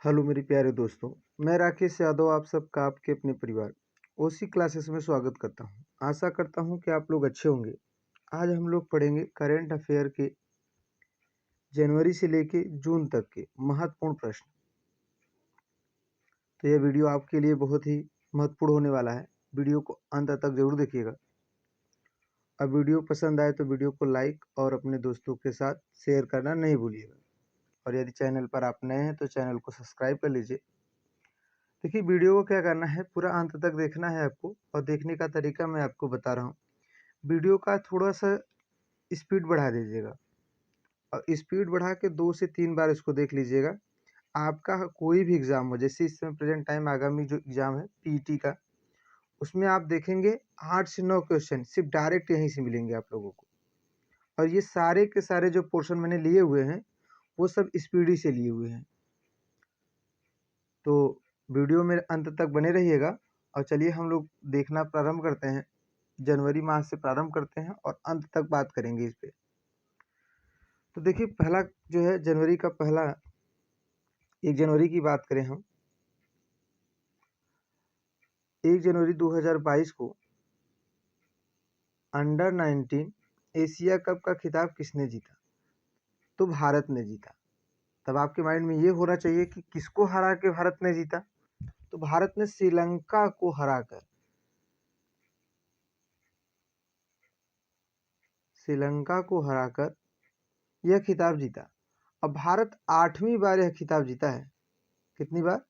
Hello मेरे प्यारे दोस्तों, मैं राकेश यादव आप सबका आपके अपने परिवार ओसी क्लासेस में स्वागत करता हूं। आशा करता हूं कि आप लोग अच्छे होंगे। आज हम लोग पढ़ेंगे करंट अफेयर के जनवरी से लेके जून तक के महत्वपूर्ण प्रश्न। तो यह वीडियो आपके लिए बहुत ही महत्वपूर्ण होने वाला है। वीडियो को अंत तक जरूर देखिएगा। अब वीडियो पसंद आए तो वीडियो को लाइक और अपने दोस्तों के साथ शेयर करना नहीं भूलिएगा। और यदि चैनल पर आप नए हैं तो चैनल को सब्सक्राइब कर लीजिए। देखिए, वीडियो को क्या करना है, पूरा अंत तक देखना है आपको। और देखने का तरीका मैं आपको बता रहा हूँ। वीडियो का थोड़ा सा स्पीड बढ़ा दीजिएगा और स्पीड बढ़ा के 2 से 3 बार इसको देख लीजिएगा। आपका कोई भी एग्ज़ाम हो, जैसे इस समय प्रेजेंट टाइम आगामी जो एग्ज़ाम है पीईटी का, उसमें आप देखेंगे 8 से 9 क्वेश्चन सिर्फ डायरेक्ट यहीं से मिलेंगे आप लोगों को। और ये सारे के सारे जो पोर्शन मैंने लिए हुए हैं वो सब स्पीडी से लिए हुए हैं। तो वीडियो में अंत तक बने रहिएगा। और चलिए हम लोग देखना प्रारंभ करते हैं। जनवरी माह से प्रारंभ करते हैं और अंत तक बात करेंगे इस पे। तो देखिए, पहला जो है जनवरी का पहला 1 जनवरी की बात करें हम। 1 जनवरी 2022 को अंडर 19 एशिया कप का खिताब किसने जीता? तो भारत ने जीता। तब आपके माइंड में ये होना चाहिए कि किसको हरा के भारत ने जीता? तो भारत ने श्रीलंका को हराकर यह खिताब जीता। अब भारत 8वीं बार यह खिताब जीता है। कितनी बार?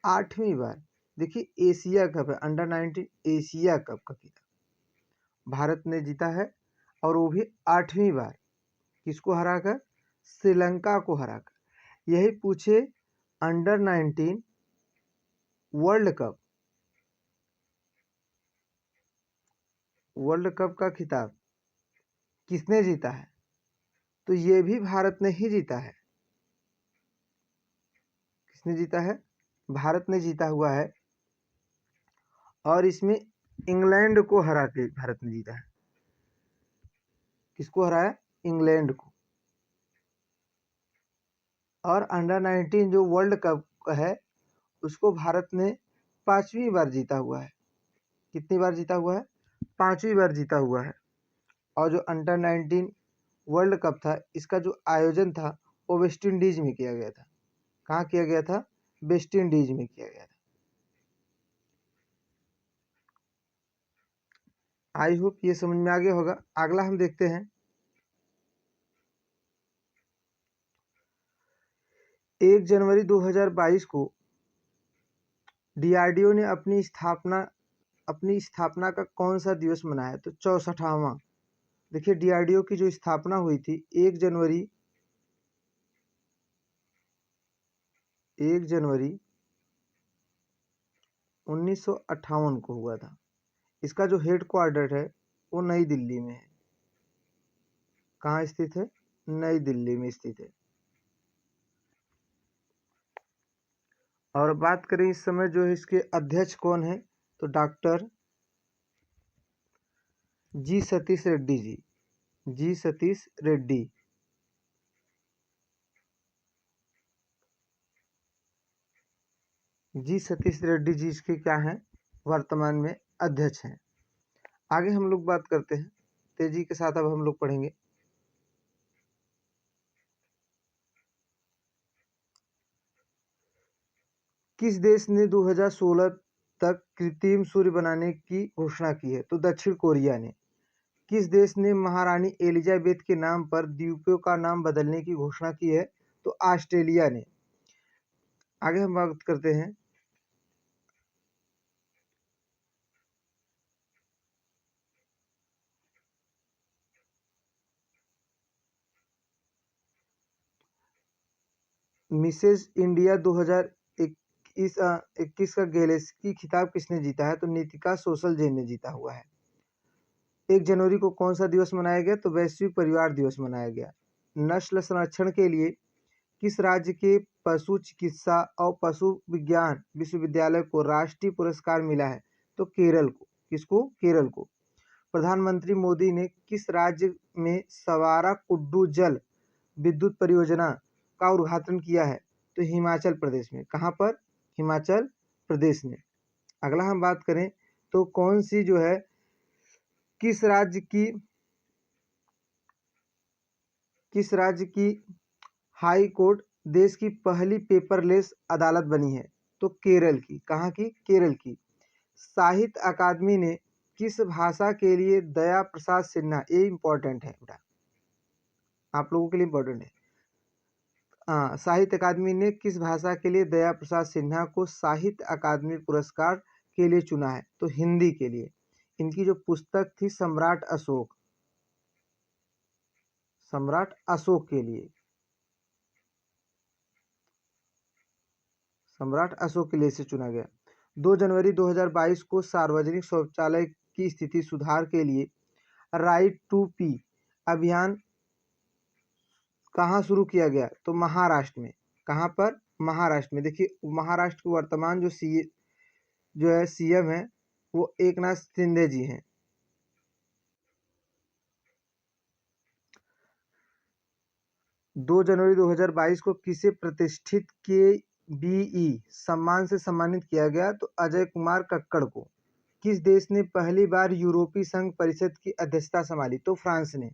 8वीं बार। देखिए, एशिया कप है, अंडर 19 एशिया कप का खिताब भारत ने जीता है और वो भी 8वीं बार। किसको हराकर? श्रीलंका को हराकर। यही पूछे अंडर 19 वर्ल्ड कप का खिताब किसने जीता है? तो ये भी भारत ने ही जीता है। किसने जीता है? भारत ने जीता हुआ है। और इसमें इंग्लैंड को हरा के भारत ने जीता है। किसको हराया? इंग्लैंड को। और अंडर 19 जो वर्ल्ड कप है उसको भारत ने 5वीं बार जीता हुआ है। कितनी बार जीता हुआ है? 5वीं बार जीता हुआ है। और जो अंडर 19 वर्ल्ड कप था, इसका जो आयोजन था वो वेस्ट इंडीज में किया गया था। कहाँ किया गया था? वेस्ट इंडीज में किया गया था। आई होप ये समझ में आ गया होगा। अगला हम देखते हैं। 1 जनवरी 2022 को डीआरडीओ ने अपनी स्थापना का कौन सा दिवस मनाया? तो 64वां। देखिए, डीआरडीओ की जो स्थापना हुई थी 1 जनवरी 1958 को हुआ था। इसका जो हेड क्वार्टर है वो नई दिल्ली में है। कहाँ स्थित है? नई दिल्ली में स्थित है। और बात करें इस समय जो है इसके अध्यक्ष कौन है, तो डॉक्टर जी सतीश रेड्डी जी। जी सतीश रेड्डी। जी सतीश रेड्डी जी इसके क्या हैं? वर्तमान में अध्यक्ष हैं। आगे हम लोग बात करते हैं। तेजी के साथ अब हम लोग पढ़ेंगे। किस देश ने 2016 तक कृत्रिम सूर्य बनाने की घोषणा की है? तो दक्षिण कोरिया ने। किस देश ने महारानी एलिजाबेथ के नाम पर द्वीपों का नाम बदलने की घोषणा की है? तो ऑस्ट्रेलिया ने। आगे हम बात करते हैं। मिसेज इंडिया 2021 का गैलेक्सी खिताब किसने जीता है? तो नितिका सोशल जैन ने जीता हुआ है। 1 जनवरी को कौन सा दिवस मनाया गया? तो वैश्विक परिवार दिवस मनाया गया। नस्ल संरक्षण के लिए किस राज्य के पशु चिकित्सा और पशु विज्ञान विश्वविद्यालय को राष्ट्रीय पुरस्कार मिला है? तो केरल को। किसको? केरल को। प्रधानमंत्री मोदी ने किस राज्य में सवारा कुड्डू जल विद्युत परियोजना का उद्घाटन किया है? तो हिमाचल प्रदेश में। कहाँ पर? हिमाचल प्रदेश में। अगला हम बात करें तो कौन सी जो है किस राज्य की हाई कोर्ट देश की पहली पेपरलेस अदालत बनी है? तो केरल की। कहाँ की? केरल की। साहित्य अकादमी ने किस भाषा के लिए दया प्रसाद सिन्हा, ये इंपॉर्टेंट है बेटा, आप लोगों के लिए इंपॉर्टेंट है। साहित्य अकादमी ने किस भाषा के लिए दया प्रसाद सिन्हा को साहित्य अकादमी पुरस्कार के लिए चुना है? तो हिंदी के लिए। इनकी जो पुस्तक थी सम्राट अशोक, सम्राट अशोक के लिए, सम्राट अशोक के लिए से चुना गया। 2 जनवरी 2022 को सार्वजनिक शौचालय की स्थिति सुधार के लिए राइट टू पी अभियान कहाँ शुरू किया गया? तो महाराष्ट्र में। कहाँ पर? महाराष्ट्र में। देखिए महाराष्ट्र के वर्तमान जो है सीएम है वो एकनाथ शिंदे जी हैं। 2 जनवरी 2022 को किसे प्रतिष्ठित KBE सम्मान से सम्मानित किया गया? तो अजय कुमार कक्कड़ को। किस देश ने पहली बार यूरोपीय संघ परिषद की अध्यक्षता संभाली? तो फ्रांस ने।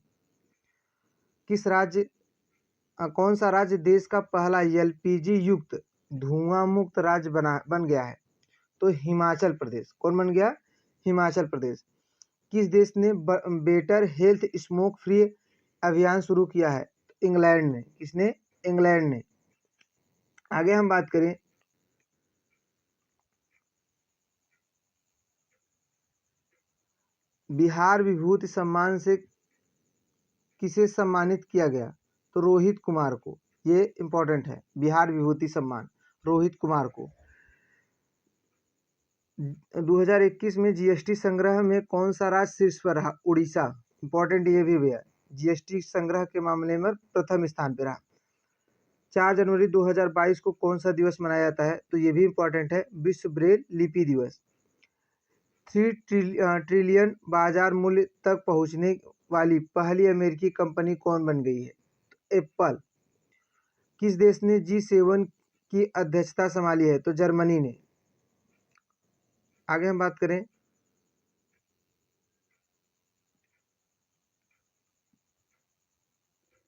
कौन सा राज्य देश का पहला LPG युक्त धुआं मुक्त राज्य बन गया है? तो हिमाचल प्रदेश। कौन बन गया? हिमाचल प्रदेश। किस देश ने बेटर हेल्थ स्मोक फ्री अभियान शुरू किया है? इंग्लैंड ने। किसने? इंग्लैंड ने। आगे हम बात करें बिहार विभूति सम्मान से किसे सम्मानित किया गया? तो रोहित कुमार को। ये इंपॉर्टेंट है, बिहार विभूति सम्मान रोहित कुमार को। 2021 में GST संग्रह में कौन सा राज्य शीर्ष पर रहा? उड़ीसा। इंपॉर्टेंट ये भी भैया, GST संग्रह के मामले में प्रथम स्थान पर रहा। 4 जनवरी 2022 को कौन सा दिवस मनाया जाता है? तो ये भी इंपॉर्टेंट है, विश्व ब्रेल लिपि दिवस। 3 ट्रिलियन बाजार मूल्य तक पहुंचने वाली पहली अमेरिकी कंपनी कौन बन गई है? तो एप्पल। किस देश ने G7 की अध्यक्षता संभाली है? तो जर्मनी ने। आगे हम बात करें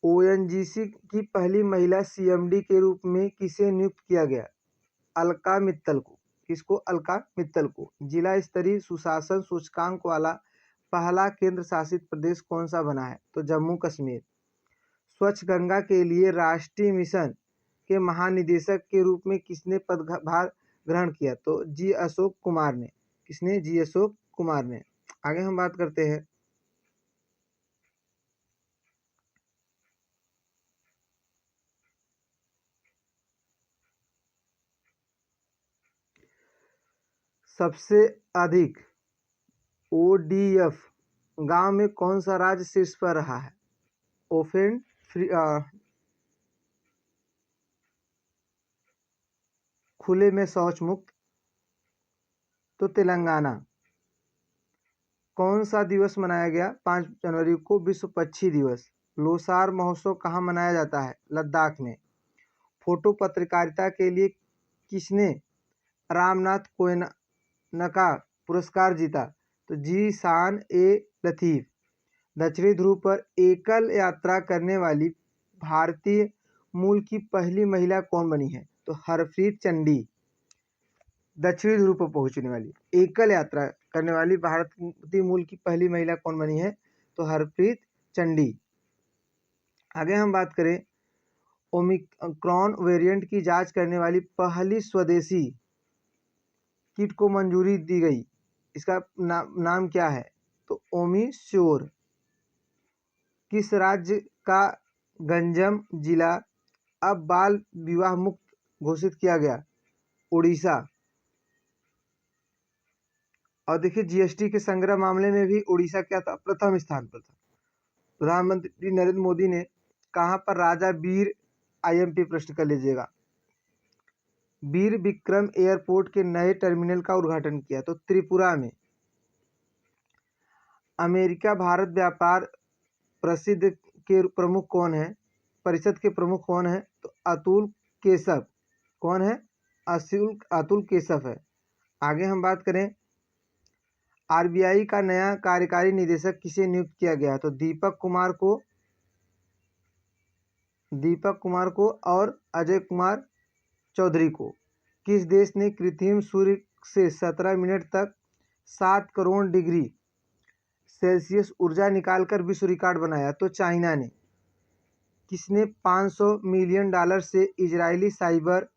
ONGC की पहली महिला CMD के रूप में किसे नियुक्त किया गया? अलका मित्तल को। किसको? अलका मित्तल को। जिला स्तरीय सुशासन सूचकांक वाला पहला केंद्र शासित प्रदेश कौन सा बना है? तो जम्मू कश्मीर। स्वच्छ गंगा के लिए राष्ट्रीय मिशन के महानिदेशक के रूप में किसने पदभार ग्रहण किया? तो G अशोक कुमार ने। किसने? G अशोक कुमार ने। आगे हम बात करते हैं सबसे अधिक ODF गांव में कौन सा राज्य शीर्ष पर रहा है? ओपन खुले में शौच मुक्त। तो तेलंगाना। कौन सा दिवस मनाया गया 5 जनवरी को? विश्व पक्षी दिवस। लोसार महोत्सव कहाँ मनाया जाता है? लद्दाख में। फोटो पत्रकारिता के लिए किसने रामनाथ कोयनका पुरस्कार जीता? तो जी शान ए लतीफ। दक्षिणी ध्रुव पर एकल यात्रा करने वाली भारतीय मूल की पहली महिला कौन बनी है? तो हरप्रीत चंडी। दक्षिणी ध्रुव पर पहुंचने वाली एकल यात्रा करने वाली भारतीय मूल की पहली महिला कौन बनी है? तो हरप्रीत चंडी। आगे हम बात करें ओमिक्रॉन वेरिएंट की जांच करने वाली पहली स्वदेशी किट को मंजूरी दी गई, इसका नाम क्या है? तो ओमिश्योर। किस राज्य का गंजम जिला अब बाल विवाह मुक्त घोषित किया गया? उड़ीसा। और देखिए GST के संग्रह मामले में भी उड़ीसा क्या था? प्रथम स्थान पर था। प्रधानमंत्री नरेंद्र मोदी ने कहां पर राजा वीर IMP प्रश्न कर लीजिएगा वीर विक्रम एयरपोर्ट के नए टर्मिनल का उद्घाटन किया? तो त्रिपुरा में। अमेरिका भारत व्यापार प्रसिद्ध के प्रमुख कौन है? परिषद के प्रमुख कौन है? तो अतुल केशव। कौन है? अतुल केशव है। आगे हम बात करें, आरबीआई का नया कार्यकारी निदेशक किसे नियुक्त किया गया? तो दीपक कुमार को और अजय कुमार चौधरी को। किस देश ने कृत्रिम सूर्य से 17 मिनट तक 7 करोड़ डिग्री सेल्सियस ऊर्जा निकालकर विश्व रिकॉर्ड बनाया? तो चाइना ने। किसने $500 मिलियन से इजरायली साइबर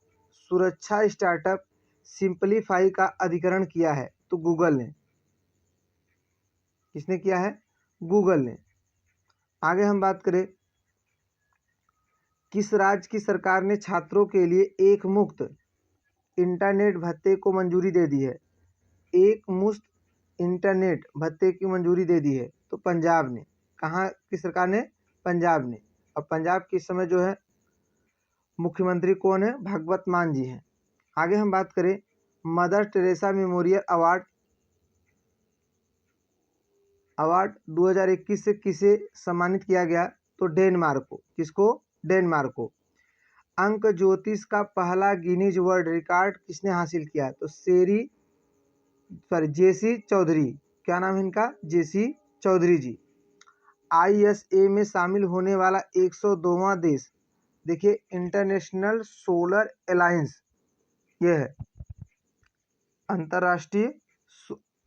सुरक्षा स्टार्टअप सिंपलीफाई का अधिग्रहण किया है? तो गूगल ने। किसने किया है? गूगल ने। आगे हम बात करें, किस राज्य की सरकार ने छात्रों के लिए एक मुफ्त इंटरनेट भत्ते को मंजूरी दे दी है? एक मुफ्त इंटरनेट भत्ते की मंजूरी दे दी है? तो पंजाब ने। कहाँ की सरकार ने? पंजाब ने। और पंजाब के इस समय जो है मुख्यमंत्री कौन है? भगवत मान जी हैं। आगे हम बात करें, मदर टेरेसा मेमोरियल अवार्ड 2021 से किसे सम्मानित किया गया? तो डेनमार्क को। किसको? डेनमार्क को। अंक ज्योतिष का पहला गिनीज वर्ल्ड रिकॉर्ड किसने हासिल किया? तो जेसी चौधरी। क्या नाम है इनका? जेसी चौधरी जी। आईएसए में शामिल होने वाला 102वां देश, देखिए इंटरनेशनल सोलर अलायंस, ये है अंतर्राष्ट्रीय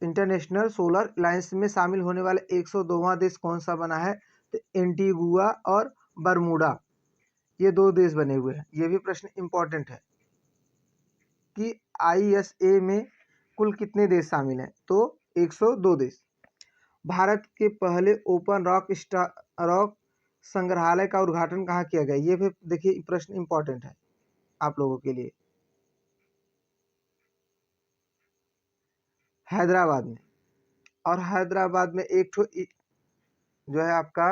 इंटरनेशनल सोलर अलायंस में शामिल होने वाला 102वां देश कौन सा बना है? तो एंटीगुआ और बरमूडा, ये 2 देश बने हुए हैं। ये भी प्रश्न इंपॉर्टेंट है कि आईएसए में कुल कितने देश शामिल हैं? तो 102 देश। भारत के पहले ओपन रॉक संग्रहालय का उद्घाटन कहाँ किया गया? ये भी देखिए प्रश्न इंपॉर्टेंट है आप लोगों के लिए। हैदराबाद में। और हैदराबाद में एक ठो जो है आपका,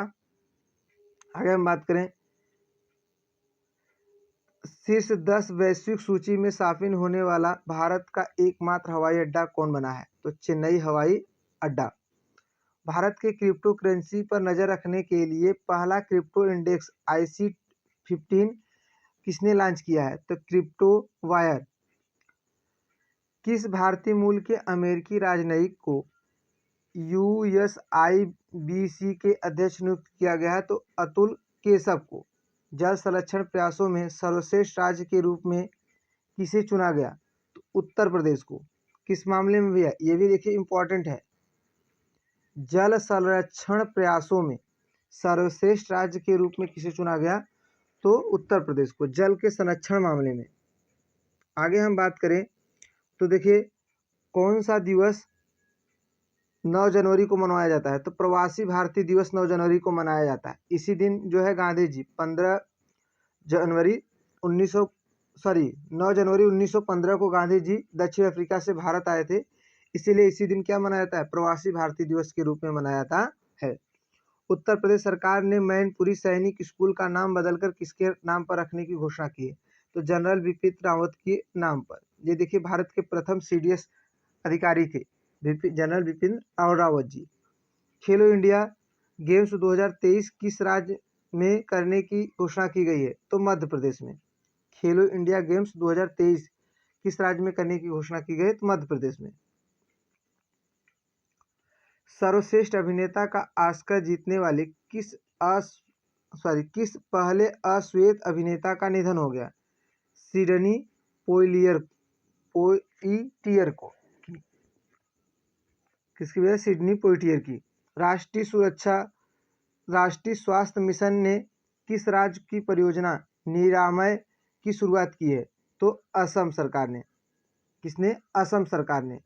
आगे हम बात करें, शीर्ष 10 वैश्विक सूची में शामिल होने वाला भारत का एकमात्र हवाई अड्डा कौन बना है? तो चेन्नई हवाई अड्डा। भारत के क्रिप्टो करेंसी पर नजर रखने के लिए पहला क्रिप्टो इंडेक्स IC15 किसने लॉन्च किया है? तो क्रिप्टो वायर। किस भारतीय मूल के अमेरिकी राजनयिक को USIBC के अध्यक्ष नियुक्त किया गया है? तो अतुल केशव को। जल संरक्षण प्रयासों में सर्वश्रेष्ठ राज्य के रूप में किसे चुना गया? तो उत्तर प्रदेश को। किस मामले में भैया? ये भी देखिए इंपॉर्टेंट है। जल संरक्षण प्रयासों में सर्वश्रेष्ठ राज्य के रूप में किसे चुना गया? तो उत्तर प्रदेश को, जल के संरक्षण मामले में। आगे हम बात करें तो देखिए कौन सा दिवस 9 जनवरी को मनाया जाता है? तो प्रवासी भारतीय दिवस 9 जनवरी को मनाया जाता है। इसी दिन जो है गांधी जी 9 जनवरी 1915 को गांधी जी दक्षिण अफ्रीका से भारत आए थे, इसीलिए इसी दिन क्या मनाया जाता है? प्रवासी भारतीय दिवस के रूप में मनाया जाता है। उत्तर प्रदेश सरकार ने मैनपुरी सैनिक स्कूल का नाम बदलकर किसके नाम पर रखने की घोषणा की है? तो जनरल बिपिन रावत के नाम पर। ये देखिए भारत के प्रथम CDS अधिकारी थे जनरल बिपिन रावत जी। खेलो इंडिया गेम्स 2023 किस राज्य में करने की घोषणा की गई है? तो मध्य प्रदेश में। खेलो इंडिया गेम्स 2023 किस राज्य में करने की घोषणा की गई? तो मध्य प्रदेश में। सर्वश्रेष्ठ अभिनेता का ऑस्कर जीतने वाले किस पहले अश्वेत अभिनेता का निधन हो गया? सिडनी पोइटियर को। किसकी वजह? सिडनी पोइटियर की। राष्ट्रीय स्वास्थ्य मिशन ने किस राज्य की परियोजना निरामय की शुरुआत की है? तो असम सरकार ने। किसने? असम सरकार ने।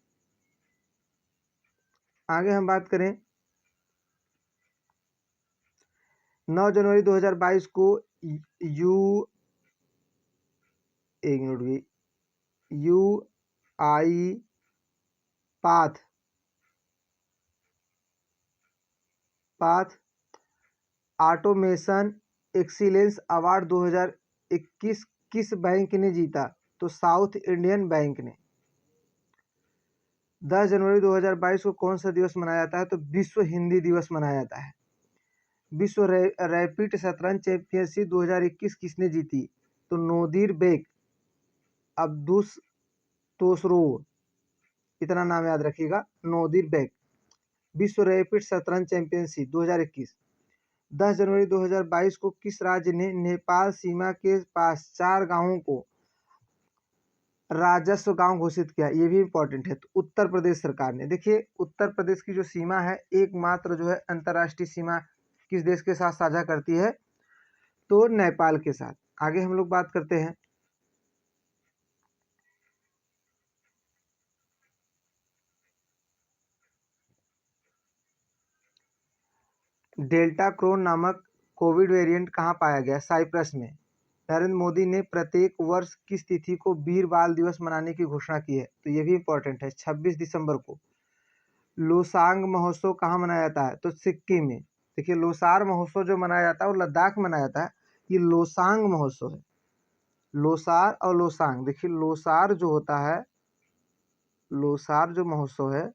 आगे हम बात करें, 9 जनवरी 2022 को UI path automation excellence award 2021 किस बैंक ने जीता? तो साउथ इंडियन बैंक ने। 10 जनवरी 2022 को कौन सा दिवस मनाया जाता है? तो विश्व हिंदी दिवस मनाया जाता है। विश्व रैपिड शतरंज चैंपियनशिप 2021 किसने जीती? तो नोदिर बेग। अब्दुस तोसरोव, इतना नाम याद रखिएगा। नोदिर बेग। विश्व रैपिड शतरंज चैंपियनशिप 2021, 10 जनवरी 2022 को किस राज्य ने नेपाल सीमा के पास 4 गांवों को राजस्व गांव घोषित किया? ये भी इंपॉर्टेंट है। तो उत्तर प्रदेश सरकार ने। देखिए उत्तर प्रदेश की जो सीमा है, एकमात्र जो है अंतर्राष्ट्रीय सीमा किस देश के साथ साझा करती है? तो नेपाल के साथ। आगे हम लोग बात करते हैं। डेल्टा क्रोन नामक कोविड वेरिएंट कहाँ पाया गया? साइप्रस में। नरेंद्र मोदी ने प्रत्येक वर्ष किस तिथि को वीर बाल दिवस मनाने की घोषणा की है? तो ये भी इंपॉर्टेंट है, 26 दिसंबर को। लोसांग महोत्सव कहाँ मनाया जाता है? तो सिक्किम में। देखिए लोसार महोत्सव जो मनाया जाता है वो लद्दाख में मनाया जाता है। ये लोसांग महोत्सव है। लोसार और लोसांग। देखिए लोसार जो होता है, लोसार जो महोत्सव है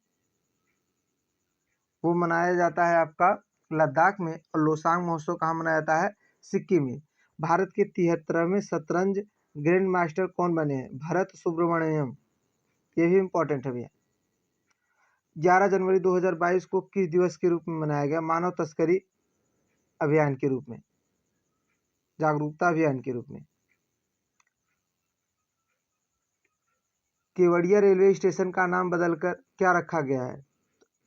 वो मनाया जाता है आपका लद्दाख में, और लोसांग महोत्सव कहाँ मनाया जाता है? सिक्किम में। भारत के 73वें शतरंज ग्रैंड मास्टर कौन बने हैं? भरत सुब्रमण्यम। ये भी इंपॉर्टेंट है भैया। 11 जनवरी 2022 को किस दिवस के रूप में मनाया गया? मानव तस्करी अभियान के रूप में, जागरूकता अभियान के रूप में। केवड़िया रेलवे स्टेशन का नाम बदलकर क्या रखा गया है?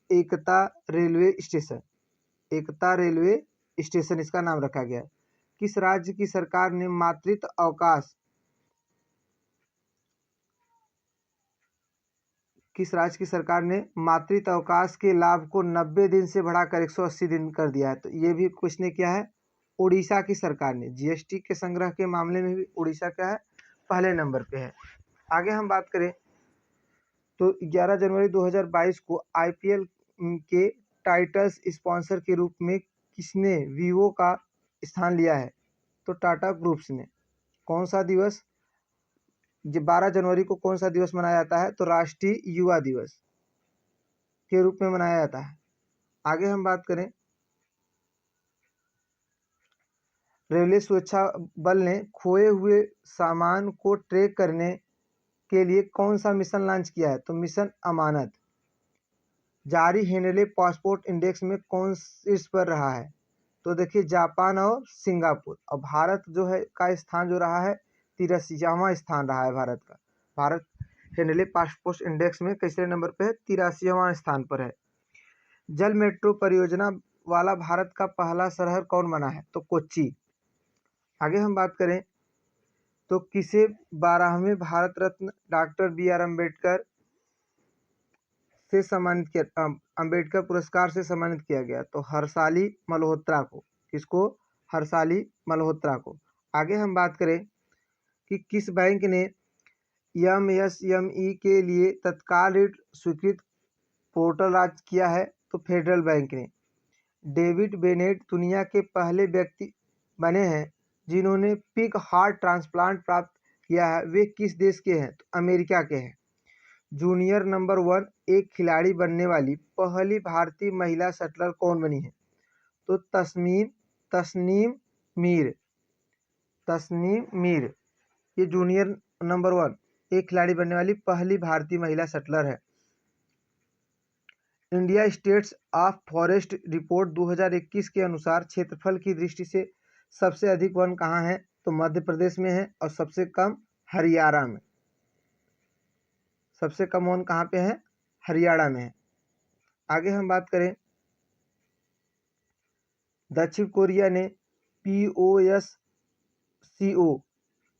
एकता रेलवे स्टेशन। एकता रेलवे स्टेशन इसका नाम रखा गया है। किस राज्य की सरकार ने मातृत्व अवकाश किस राज्य की सरकार ने मातृत्व अवकाश के लाभ को 90 दिन से बढ़ाकर 180 दिन कर दिया है? तो ये भी किसने किया है? उड़ीसा की सरकार ने। जीएसटी के संग्रह के मामले में भी उड़ीसा क्या है? पहले नंबर पे है। आगे हम बात करें तो 11 जनवरी 2022 को आईपीएल के टाइटल्स स्पॉन्सर के रूप में किसने वीवो का स्थान लिया है? तो टाटा ग्रुप्स ने। कौन सा दिवस 12 जनवरी को कौन सा दिवस मनाया जाता है? तो राष्ट्रीय युवा दिवस के रूप में मनाया जाता है। आगे हम बात करें, रेलवे सुरक्षा बल ने खोए हुए सामान को ट्रैक करने के लिए कौन सा मिशन लॉन्च किया है? तो मिशन अमानत। जारी हेनले पासपोर्ट इंडेक्स में कौन शीर्ष पर रहा है? तो देखिए जापान और सिंगापुर। और भारत जो है का स्थान जो रहा है 83वां स्थान रहा है भारत का। भारत हेनले पासपोर्ट इंडेक्स में कैसे नंबर पे है? 83वां स्थान पर है। जल मेट्रो परियोजना वाला भारत का पहला शहर कौन बना है? तो कोच्चि। आगे हम बात करें तो किसे 12वें Bharat Ratna doctor B are Ambedkar से सम्मानित किया, अम्बेडकर पुरस्कार से सम्मानित किया गया? तो हर्षाली मल्होत्रा को। किसको? हर्षाली मल्होत्रा को। आगे हम बात करें कि किस बैंक ने एमएसएमई के लिए तत्काल ऋण स्वीकृत पोर्टल लॉन्च किया है? तो फेडरल बैंक ने। डेविड बेनेट दुनिया के पहले व्यक्ति बने हैं जिन्होंने पिग हार्ट ट्रांसप्लांट प्राप्त किया है। वे किस देश के हैं? तो अमेरिका के हैं। जूनियर नंबर 1 एक खिलाड़ी बनने वाली पहली भारतीय महिला शटलर कौन बनी है? तो तस्नीम मीर। तस्नीम मीर ये जूनियर नंबर 1 एक खिलाड़ी बनने वाली पहली भारतीय महिला शटलर है। India states of forest report 2021 के अनुसार क्षेत्रफल की दृष्टि से सबसे अधिक वन कहाँ है? तो मध्य प्रदेश में है, और सबसे कम हरियाणा में। सबसे कम वन कहाँ पे है? हरियाणा में है। आगे हम बात करें, दक्षिण कोरिया ने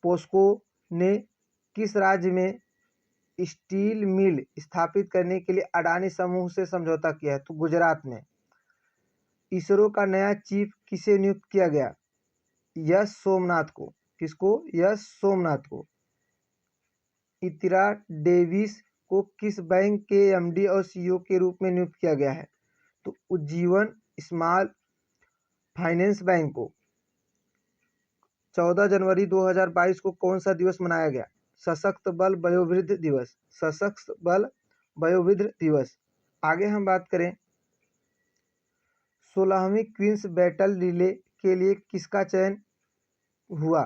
पोस्को ने किस राज्य में स्टील मिल स्थापित करने के लिए अडानी समूह से समझौता किया है? तो गुजरात में। इसरो का नया चीफ किसे नियुक्त किया गया? यश सोमनाथ को। किसको? यश सोमनाथ को। इंदिरा डेविस को किस बैंक के एमडी और सीईओ के रूप में नियुक्त किया गया है? तो उज्जीवन स्मॉल फाइनेंस बैंक को। 14 जनवरी 2022 को कौन सा दिवस मनाया गया? सशक्त बल वयोवृद्ध दिवस। सशक्त बल वयोवृद्ध दिवस। आगे हम बात करें, 16वीं क्वींस बैटल रिले के लिए किसका चयन हुआ?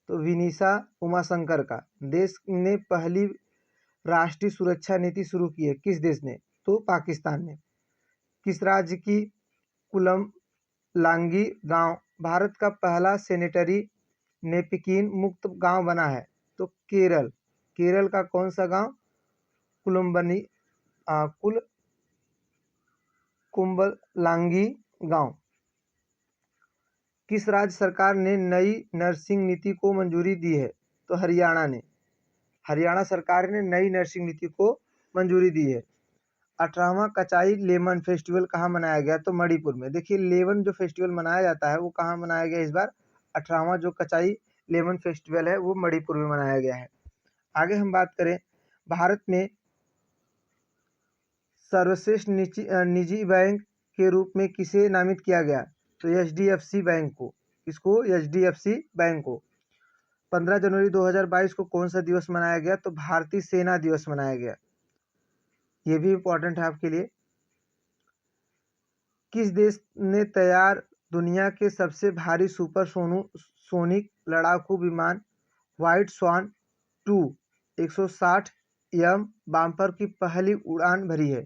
तो विनीशा उमाशंकर का। देश ने पहली राष्ट्रीय सुरक्षा नीति शुरू की है, किस देश ने? तो पाकिस्तान ने। किस राज्य की कुलम लांगी गांव भारत का पहला सैनिटरी नैपकिन मुक्त गांव बना है? तो केरल। केरल का कौन सा गांव? कुलम्बनी कुंबलांगी गांव। किस राज्य सरकार ने नई नर्सिंग नीति को मंजूरी दी है? तो हरियाणा ने। हरियाणा सरकार ने नई नर्सिंग नीति को मंजूरी दी है। 18वां कचाई लेमन फेस्टिवल कहाँ मनाया गया? तो मणिपुर में। देखिए लेमन जो फेस्टिवल मनाया जाता है वो कहाँ मनाया गया इस बार? 18वां जो कचाई लेमन फेस्टिवल है वो मणिपुर में मनाया गया है। आगे हम बात करें, भारत में सर्वश्रेष्ठ निजी बैंक के रूप में किसे नामित किया गया? तो HDFC बैंक को। किसको? HDFC बैंक को। 15 जनवरी 2022 को कौन सा दिवस मनाया गया? तो भारतीय सेना दिवस मनाया गया। ये भी इम्पोर्टेंट है आपके लिए। किस देश ने तैयार दुनिया के सबसे भारी सुपरसोनिक लड़ाकू विमान व्हाइट स्वान 2 160 एम बम्पर की पहली उड़ान भरी है?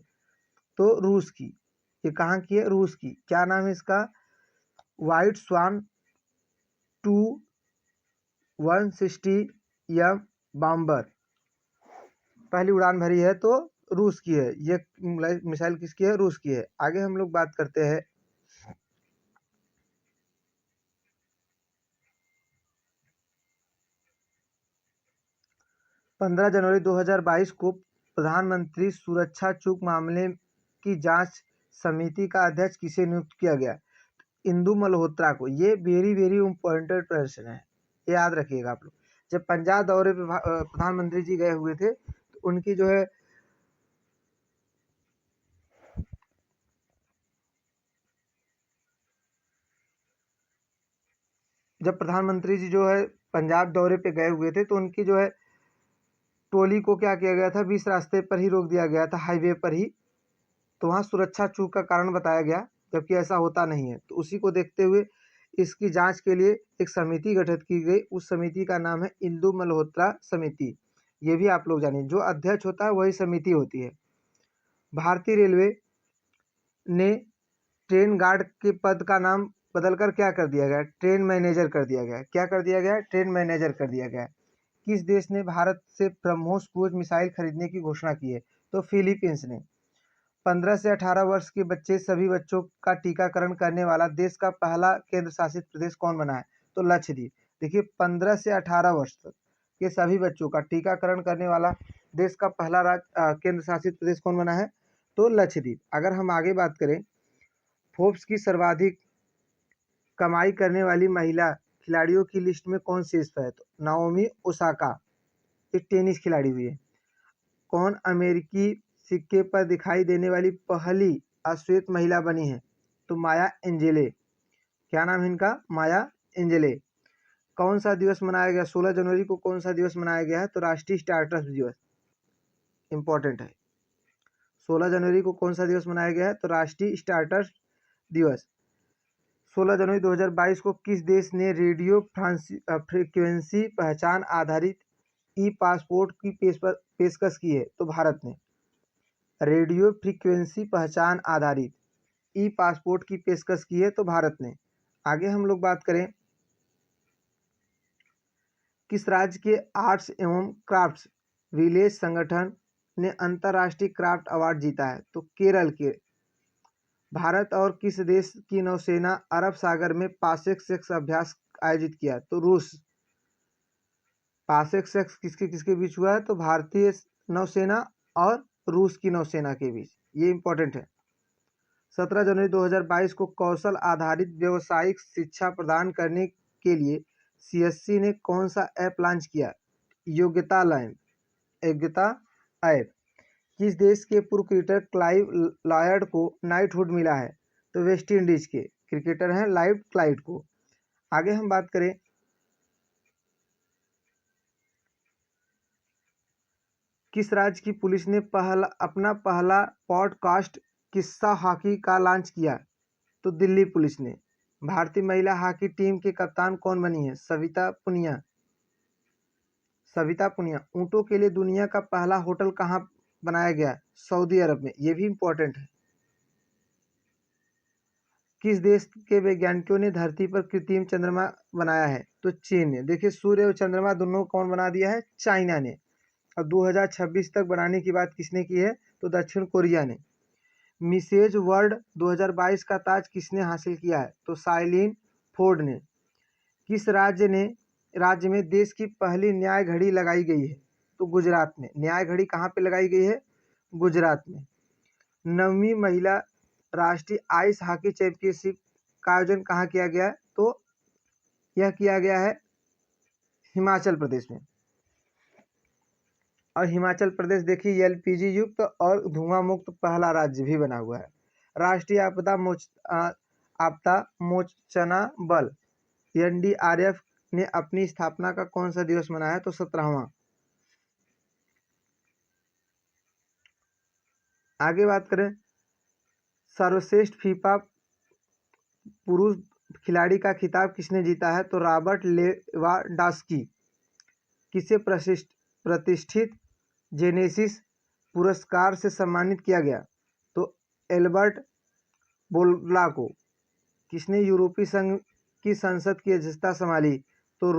तो रूस की। ये कहाँ की है? रूस की। क्या नाम है इसका? व्हाइट स्वान 2 160 एम बम्बर पहली उड़ान भरी है तो रूस की है। ये मिसाइल किसकी है? रूस की है। आगे हम लोग बात करते हैं, पंद्रह जनवरी 2022 को प्रधानमंत्री सुरक्षा चूक मामले की जांच समिति का अध्यक्ष किसे नियुक्त किया गया? इंदु मल्होत्रा को। ये वेरी वेरी इम्पोर्टेंट प्रश्न है, याद रखिएगा आप लोग। जब पंजाब दौरे पे प्रधानमंत्री जी गए हुए थे तो उनकी जो है जब प्रधानमंत्री जी जो है पंजाब दौरे पे गए हुए थे तो उनकी जो है टोली को क्या किया गया था? बीच रास्ते पर ही रोक दिया गया था, हाईवे पर ही। तो वहाँ सुरक्षा चूक का कारण बताया गया, जबकि ऐसा होता नहीं है। तो उसी को देखते हुए इसकी जांच के लिए एक समिति गठित की गई। उस समिति का नाम है इंदु मल्होत्रा समिति। ये भी आप लोग जानिए, जो अध्यक्ष होता है वही समिति होती है। भारतीय रेलवे ने ट्रेन गार्ड के पद का नाम बदलकर क्या कर दिया गया? ट्रेन मैनेजर कर दिया गया। क्या कर दिया गया? ट्रेन मैनेजर कर दिया गया। किस देश ने भारत से ब्रह्मोस क्रूज मिसाइल खरीदने की घोषणा की है? तो फिलीपींस ने। 15 से 18 वर्ष के बच्चे सभी बच्चों का टीकाकरण करने वाला देश का पहला केंद्र शासित प्रदेश कौन बना है? तो लक्षद्वीप। देखिए 15 से 18 वर्ष तक के सभी बच्चों का टीकाकरण करने वाला देश का पहला केंद्र शासित प्रदेश कौन बना है? तो लक्षद्वीप। अगर हम आगे बात करें, फोर्ब्स की सर्वाधिक कमाई करने वाली महिला खिलाड़ियों की लिस्ट में कौन शीर्ष पर है? तो नाओमी ओसाका, एक टेनिस खिलाड़ी हुई है। कौन अमेरिकी सिक्के पर दिखाई देने वाली पहली अश्वेत महिला बनी है? तो माया एंजेले। क्या नाम है इनका? माया एंजेले। कौन सा दिवस मनाया गया? 16 जनवरी को कौन सा दिवस मनाया गया है? तो राष्ट्रीय स्टार्टअप दिवस। इंपॉर्टेंट है। 16 जनवरी को कौन सा दिवस मनाया गया है? तो राष्ट्रीय स्टार्टअप दिवस। 16 जनवरी 2022 को किस देश ने रेडियो फ्रीक्वेंसी पहचान आधारित ई पासपोर्ट की पेशकश की है? तो भारत ने। रेडियो फ्रीक्वेंसी पहचान आधारित ई पासपोर्ट की पेशकश की है तो भारत ने। आगे हम लोग बात करें, किस राज्य के आर्ट्स एवं क्राफ्ट्स विलेज संगठन ने अंतर्राष्ट्रीय क्राफ्ट अवार्ड जीता है? तो केरल के। भारत और किस देश की नौसेना अरब सागर में पासक अभ्यास आयोजित किया? तो रूस। पासक किसके किसके बीच हुआ है? तो भारतीय नौसेना और रूस की नौसेना के बीच। ये इंपॉर्टेंट है। 17 जनवरी 2022 को कौशल आधारित व्यावसायिक शिक्षा प्रदान करने के लिए CSC ने कौन सा ऐप लॉन्च किया? योग्यता ऐप। किस देश के पूर्व क्रिकेटर क्लाइव लॉयड को नाइटहुड मिला है? तो वेस्ट इंडीज के क्रिकेटर हैं लाइव क्लाइव को। आगे हम बात करें, किस राज्य की पुलिस ने अपना पहला पॉडकास्ट किस्सा हॉकी का लॉन्च किया? तो दिल्ली पुलिस ने। भारतीय महिला हॉकी टीम के कप्तान कौन बनी है? सविता पुनिया। सविता पुनिया, ऊँटों के लिए दुनिया का पहला होटल कहाँ बनाया गया? सऊदी अरब में। ये भी इम्पोर्टेंट है। किस देश के वैज्ञानिकों ने धरती पर कृत्रिम चंद्रमा बनाया है? तो चीन ने। देखिए, सूर्य और चंद्रमा दोनों कौन बना दिया है? चाइना ने। और 2026 तक बनाने की बात किसने की है? तो दक्षिण कोरिया ने। मिसेज वर्ल्ड 2022 का ताज किसने हासिल किया है? तो साइलिन फोर्ड ने। किस राज्य में देश की पहली न्याय घड़ी लगाई गई है? तो गुजरात में। न्याय घड़ी कहाँ पे लगाई गई है? गुजरात में। 9वीं महिला राष्ट्रीय आइस हॉकी चैंपियनशिप का आयोजन कहाँ किया गया है? तो यह किया गया है हिमाचल प्रदेश में। और हिमाचल प्रदेश देखिए एलपीजी युक्त और धुआं मुक्त पहला राज्य भी बना हुआ है। राष्ट्रीय आपदा मोचना बल एनडीआरएफ ने अपनी स्थापना का कौन सा दिवस मनाया है? तो 17वां। आगे बात करें, सर्वश्रेष्ठ फीफा पुरुष खिलाड़ी का खिताब किसने जीता है? तो रॉबर्ट लेवांडोव्स्की। किसे प्रतिष्ठित जेनेसिस पुरस्कार से सम्मानित किया गया? तो एल्बर्ट बोला को। किसने यूरोपीय संघ की संसद की अध्यक्षता संभाली? तो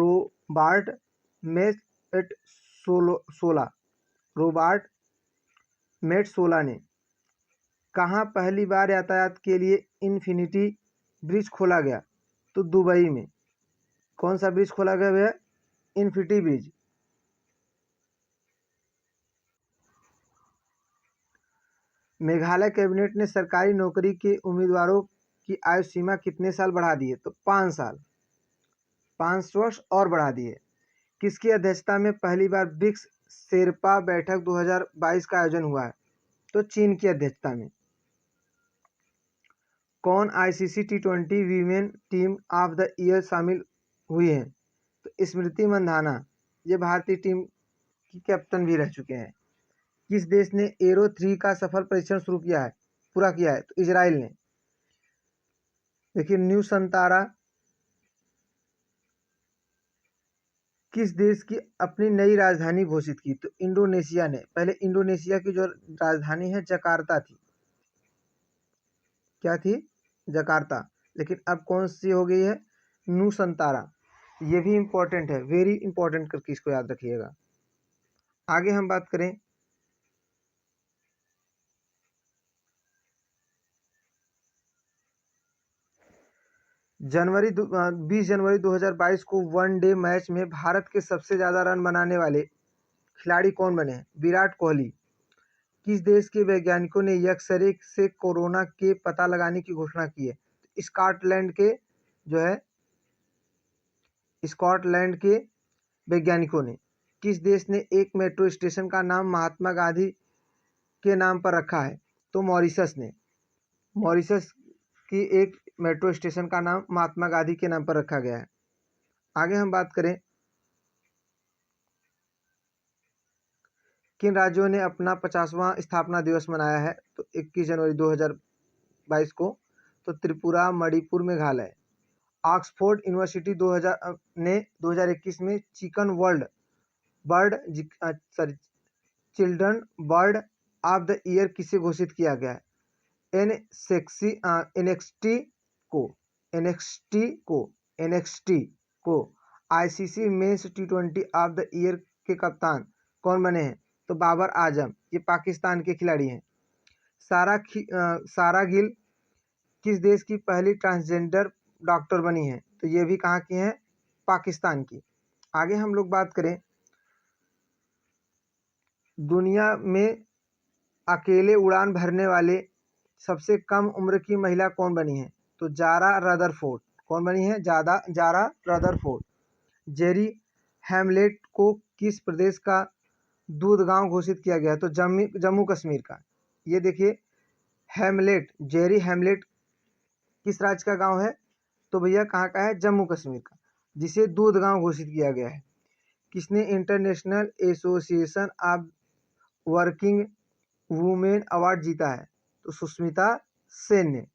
रोबर्ट मेट्सोला ने। कहाँ पहली बार यातायात के लिए इन्फिनिटी ब्रिज खोला गया? तो दुबई में। कौन सा ब्रिज खोला गया भैया? Infinity bridge. मेघालय कैबिनेट ने सरकारी नौकरी के उम्मीदवारों की आयु सीमा कितने साल बढ़ा दी है? तो 5 साल। 5 वर्ष और बढ़ा दी है। किसकी अध्यक्षता में पहली बार ब्रिक्स शेरपा बैठक 2022 का आयोजन हुआ है? तो चीन की अध्यक्षता में। कौन ICC T20 women team of the year शामिल हुई है? तो स्मृति मंधाना। ये भारतीय टीम की कैप्टन भी रह चुके हैं। किस देश ने एरो 3 का सफल परीक्षण पूरा किया है? तो इजराइल ने। देखिए, न्यू संतारा किस देश की अपनी नई राजधानी घोषित की? तो इंडोनेशिया ने। पहले इंडोनेशिया की जो राजधानी है जकार्ता थी। क्या थी? जकार्ता। लेकिन अब कौन सी हो गई है? नुसंतारा। ये भी इम्पोर्टेंट है, वेरी इंपॉर्टेंट करके इसको याद रखिएगा। आगे हम बात करें, जनवरी 20 जनवरी 2022 को वनडे मैच में भारत के सबसे ज़्यादा रन बनाने वाले खिलाड़ी कौन बने हैं? विराट कोहली। किस देश के वैज्ञानिकों ने एक्स-रे से कोरोना के पता लगाने की घोषणा की है? स्कॉटलैंड के स्कॉटलैंड के वैज्ञानिकों ने। किस देश ने एक मेट्रो स्टेशन का नाम महात्मा गांधी के नाम पर रखा है? तो मॉरिशस ने। मॉरिशस की एक मेट्रो स्टेशन का नाम महात्मा गांधी के नाम पर रखा गया है। आगे हम बात करें, किन राज्यों ने अपना 50वां स्थापना दिवस मनाया है? तो 21 जनवरी 2022 को। तो त्रिपुरा, मणिपुर, मेघालय। ऑक्सफोर्ड यूनिवर्सिटी 2021 में children bird of the year किसे घोषित किया गया है? एनएक्सटी को ICC men's T20 of the year के कप्तान कौन बने हैं? तो बाबर आजम। ये पाकिस्तान के खिलाड़ी हैं। सारा गिल किस देश की पहली ट्रांसजेंडर डॉक्टर बनी है? तो ये भी कहाँ की हैं? पाकिस्तान की। आगे हम लोग बात करें, दुनिया में अकेले उड़ान भरने वाले सबसे कम उम्र की महिला कौन बनी है? तो जारा रदरफोर्ड। कौन बनी है? Zara Rutherford. जेरी हैमलेट को किस प्रदेश का दूध गांव घोषित किया गया? तो जम्मू कश्मीर का। ये देखिए, जेरी हैमलेट किस राज्य का गांव है? तो भैया कहाँ का है? जम्मू कश्मीर का, जिसे दूध गांव घोषित किया गया है। किसने international association of working women award जीता है? तो सुष्मिता सेन ने।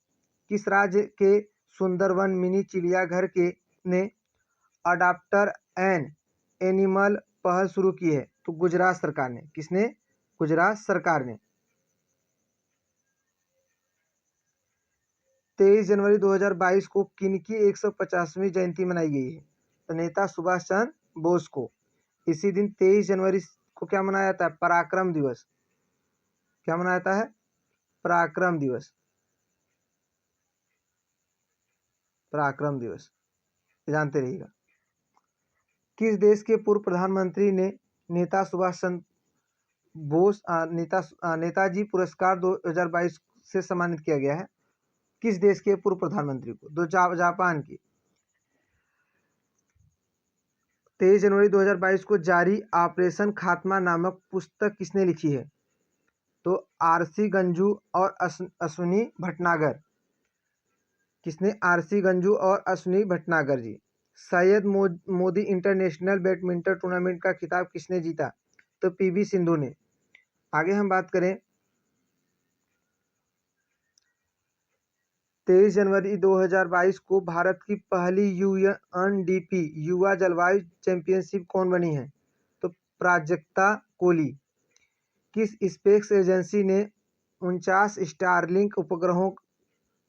किस राज्य के सुंदरवन मिनी चिड़ियाघर ने अडॉप्टर एन एनिमल पहल शुरू की है? तो गुजरात सरकार ने। किसने? गुजरात सरकार ने। 23 जनवरी 2022 को किनकी 150वीं जयंती मनाई गई है? तो नेता सुभाष चंद्र बोस को। इसी दिन 23 जनवरी को क्या मनाया जाता है? पराक्रम दिवस। क्या मनाया जाता है? पराक्रम दिवस। पराक्रम दिवस जानते रहिएगा। किस देश के पूर्व प्रधानमंत्री ने नेता सुभाष चंद्र बोस नेताजी पुरस्कार 2022 से सम्मानित किया गया है? किस देश के पूर्व प्रधानमंत्री को? जापान की। 23 जनवरी 2022 को जारी ऑपरेशन खात्मा नामक पुस्तक किसने लिखी है? तो आरसी गंजू और अश्विनी भटनागर। किसने? आरसी गंजू और Ashwini Bhatnagar ji. Syed Modi international badminton tournament का खिताब किसने जीता? तो पीवी सिंधु ने। आगे हम बात करें 23 जनवरी 2022 को भारत की पहली यूएनडीपी युवा जलवायु चैंपियनशिप कौन बनी है? तो प्राजक्ता कोली। किस स्पेस एजेंसी ने 49 स्टारलिंक उपग्रहों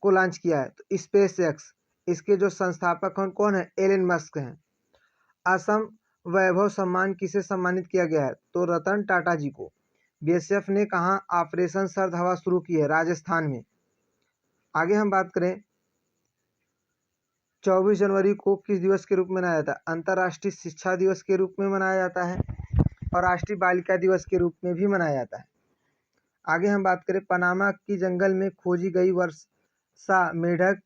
को लॉन्च किया है? तो स्पेस एक्स। इसके जो संस्थापक हैं कौन है? एलन मस्क हैं। असम वैभव सम्मान किसे सम्मानित किया गया है? तो रतन टाटा जी को। बीएसएफ ने कहाँ ऑपरेशन सर्द हवा शुरू की है? राजस्थान में। आगे हम बात करें 24 जनवरी को किस दिवस के रूप में मनाया जाता है? अंतर्राष्ट्रीय शिक्षा दिवस के रूप में मनाया जाता है और राष्ट्रीय बालिका दिवस के रूप में भी मनाया जाता है। आगे हम बात करें पनामा की जंगल में खोजी गई वर्षा मेढक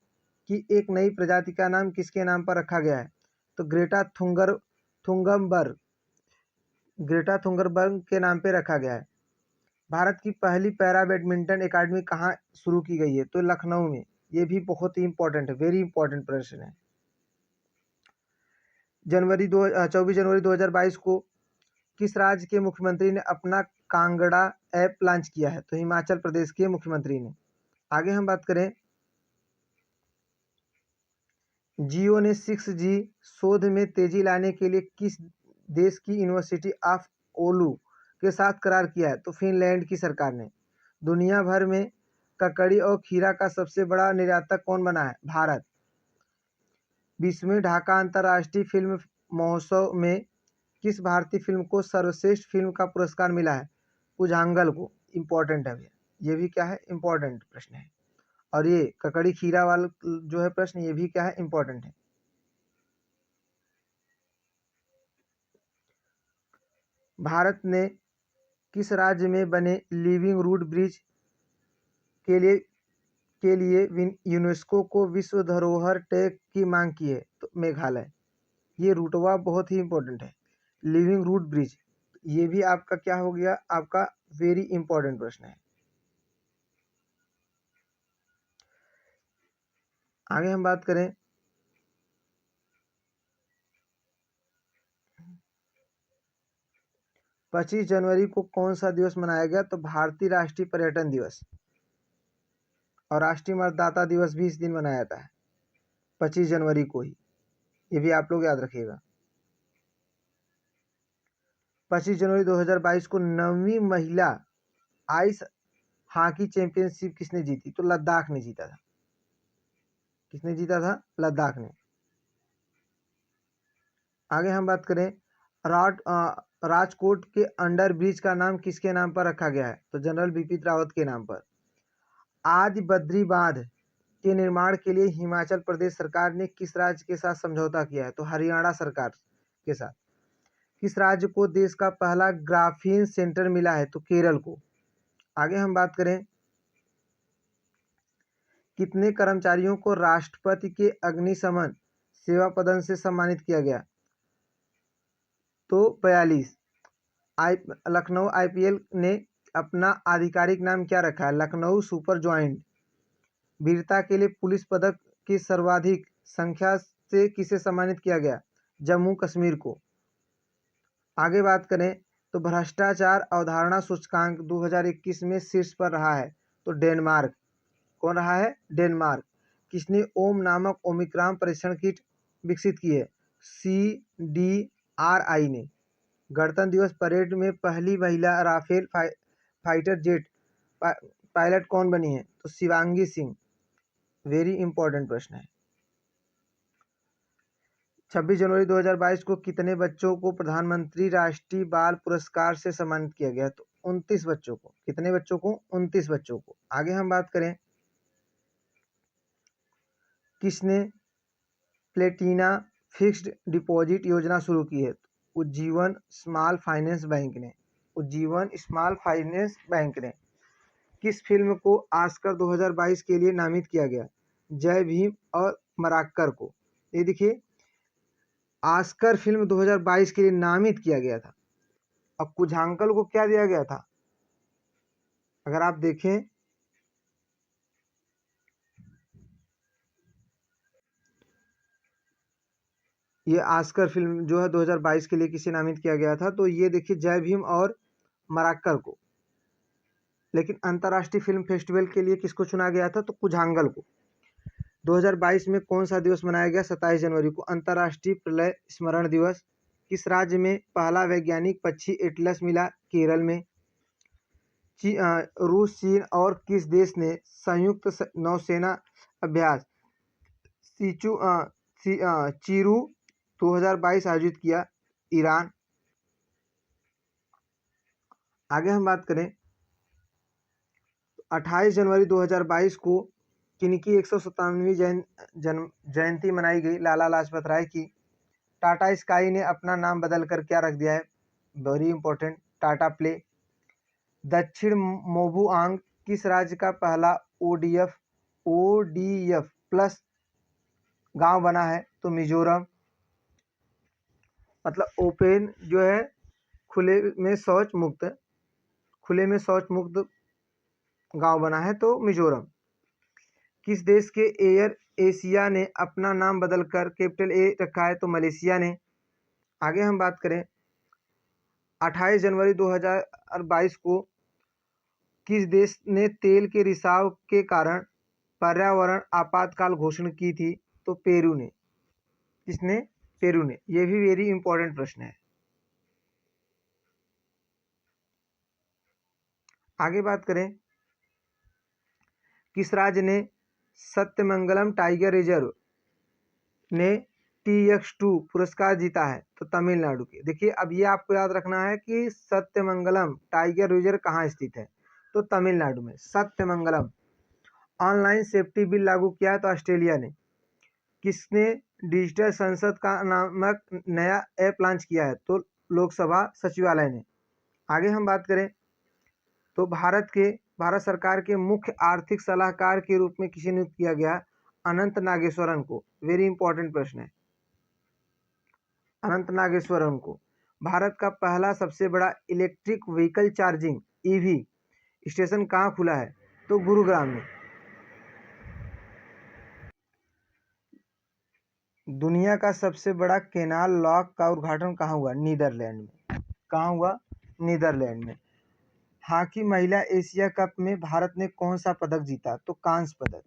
की एक नई प्रजाति का नाम किसके नाम पर रखा गया है? तो ग्रेटा थुंगरबर्ग के नाम पे रखा गया है। भारत की पहली पैरा बैडमिंटन एकेडमी कहाँ शुरू की गई है? तो लखनऊ में। ये भी बहुत ही इंपॉर्टेंट है, वेरी इंपॉर्टेंट प्रश्न है। 24 जनवरी 2022 को किस राज्य के मुख्यमंत्री ने अपना कांगड़ा ऐप लॉन्च किया है? तो हिमाचल प्रदेश के मुख्यमंत्री ने। आगे हम बात करें जियो ने 6G शोध में तेजी लाने के लिए किस देश की यूनिवर्सिटी ऑफ ओलू के साथ करार किया है? तो फिनलैंड की सरकार ने। दुनिया भर में ककड़ी और खीरा का सबसे बड़ा निर्यातक कौन बना है? भारत। 20वें ढाका अंतर्राष्ट्रीय फिल्म महोत्सव में किस भारतीय फिल्म को सर्वश्रेष्ठ फिल्म का पुरस्कार मिला है? पुजांगल को। इंपॉर्टेंट है भैया, ये भी क्या है? इंपॉर्टेंट प्रश्न है। और ये ककड़ी खीरा वाला जो है प्रश्न, ये भी क्या है? इंपॉर्टेंट है। भारत ने किस राज्य में बने लिविंग रूट ब्रिज के लिए यूनेस्को को विश्व धरोहर टैग की मांग की है? तो मेघालय। ये रूटवा बहुत ही इंपॉर्टेंट है, लिविंग रूट ब्रिज। ये भी आपका क्या हो गया? आपका वेरी इंपॉर्टेंट प्रश्न है। आगे हम बात करें 25 जनवरी को कौन सा दिवस मनाया गया? तो भारतीय राष्ट्रीय पर्यटन दिवस। और राष्ट्रीय मतदाता दिवस भी इस दिन मनाया जाता है, 25 जनवरी को ही। ये भी आप लोग याद रखिएगा। 25 जनवरी 2022 को 9वीं महिला आइस हॉकी चैंपियनशिप किसने जीती? तो लद्दाख ने जीता था। किसने जीता था? लद्दाख ने। आगे हम बात करें राजकोट के अंडर ब्रिज का नाम किसके नाम पर रखा गया है? तो जनरल बिपिन रावत के नाम पर। आदि बद्री बांध के निर्माण के लिए हिमाचल प्रदेश सरकार ने किस राज्य के साथ समझौता किया है? तो हरियाणा सरकार के साथ। किस राज्य को देश का पहला ग्राफीन सेंटर मिला है? तो केरल को। आगे हम बात करें कितने कर्मचारियों को राष्ट्रपति के अग्निशमन सेवा पदक से सम्मानित किया गया? तो 42। लखनऊ आईपीएल ने अपना आधिकारिक नाम क्या रखा है? Lucknow super joint. वीरता के लिए पुलिस पदक की सर्वाधिक संख्या से किसे सम्मानित किया गया? जम्मू कश्मीर को। आगे बात करें तो भ्रष्टाचार अवधारणा सूचकांक 2021 में शीर्ष पर रहा है? तो डेनमार्क। कौन रहा है? डेनमार्क। किसने ओम नामक ओमिक्रॉन परीक्षण किट विकसित की है? CDRI ने। गणतंत्र दिवस परेड में पहली महिला राफेल फाइटर जेट पायलट कौन बनी है? तो शिवांगी सिंह। वेरी इंपॉर्टेंट प्रश्न है। 26 जनवरी 2022 को कितने बच्चों को प्रधानमंत्री राष्ट्रीय बाल पुरस्कार से सम्मानित किया गया? तो 29 बच्चों को। कितने बच्चों को? 29 बच्चों को। आगे हम बात करें, किसने प्लेटिना फिक्स्ड डिपॉजिट योजना शुरू की है? उज्जीवन स्मॉल फाइनेंस बैंक ने। उज्जीवन स्मॉल फाइनेंस बैंक ने। किस फिल्म को ऑस्कर 2022 के लिए नामित किया गया? जय भीम और मराक्कर को। ये देखिए, ऑस्कर फिल्म 2022 के लिए नामित किया गया था। अब कुझांकल को क्या दिया गया था? अगर आप देखें, ये ऑस्कर फिल्म जो है 2022 के लिए किसे नामित किया गया था? तो ये देखिए, जय भीम और मराक्कर को। लेकिन अंतर्राष्ट्रीय फिल्म फेस्टिवल के लिए किसको चुना गया था? तो कुझांगल को। 2022 में कौन सा दिवस मनाया गया? 27 जनवरी को अंतर्राष्ट्रीय प्रलय स्मरण दिवस। किस राज्य में पहला वैज्ञानिक पक्षी एटलस मिला? केरल में। रूस, चीन और किस देश ने संयुक्त नौसेना अभ्यास चीरू 2022 आयोजित किया? ईरान। आगे हम बात करें, 28 जनवरी 2022 को किनकी 157वीं जयंती मनाई गई? लाला लाजपत राय की। टाटा स्काई ने अपना नाम बदलकर क्या रख दिया है? Very important, Tata play. दक्षिण मोबुआंग किस राज्य का पहला ओडीएफ प्लस गांव बना है? तो मिजोरम। मतलब ओपन जो है, खुले में शौच मुक्त गांव बना है, तो मिजोरम। किस देश के एयर एशिया ने अपना नाम बदलकर कैपिटल ए रखा है? तो मलेशिया ने। आगे हम बात करें, 28 जनवरी 2022 को किस देश ने तेल के रिसाव के कारण पर्यावरण आपातकाल घोषणा की थी? तो पेरू ने। किसने? पेरू ने। यह भी वेरी इंपॉर्टेंट प्रश्न है। आगे बात करें, किस राज्य ने सत्यमंगलम टाइगर रिजर्व ने TX2 पुरस्कार जीता है? तो तमिलनाडु के। देखिए, अब ये आपको याद रखना है कि सत्यमंगलम टाइगर रिजर्व कहाँ स्थित है? तो तमिलनाडु में सत्यमंगलम। ऑनलाइन सेफ्टी बिल लागू किया है? तो ऑस्ट्रेलिया ने। किसने डिजिटल संसद का नामक नया ऐप लॉन्च किया है? तो लोकसभा सचिवालय ने। आगे हम बात करें, तो भारत सरकार के मुख्य आर्थिक सलाहकार के रूप में किसे नियुक्त किया गया? अनंत नागेश्वरन को। वेरी इंपॉर्टेंट प्रश्न है, अनंत नागेश्वरन को। भारत का पहला सबसे बड़ा electric vehicle charging EV station कहाँ खुला है? तो गुरुग्राम में। दुनिया का सबसे बड़ा केनाल लॉक का उद्घाटन कहाँ हुआ? नीदरलैंड में। कहाँ हुआ? नीदरलैंड में। हॉकी महिला एशिया कप में भारत ने कौन सा पदक जीता? तो कांस्य पदक।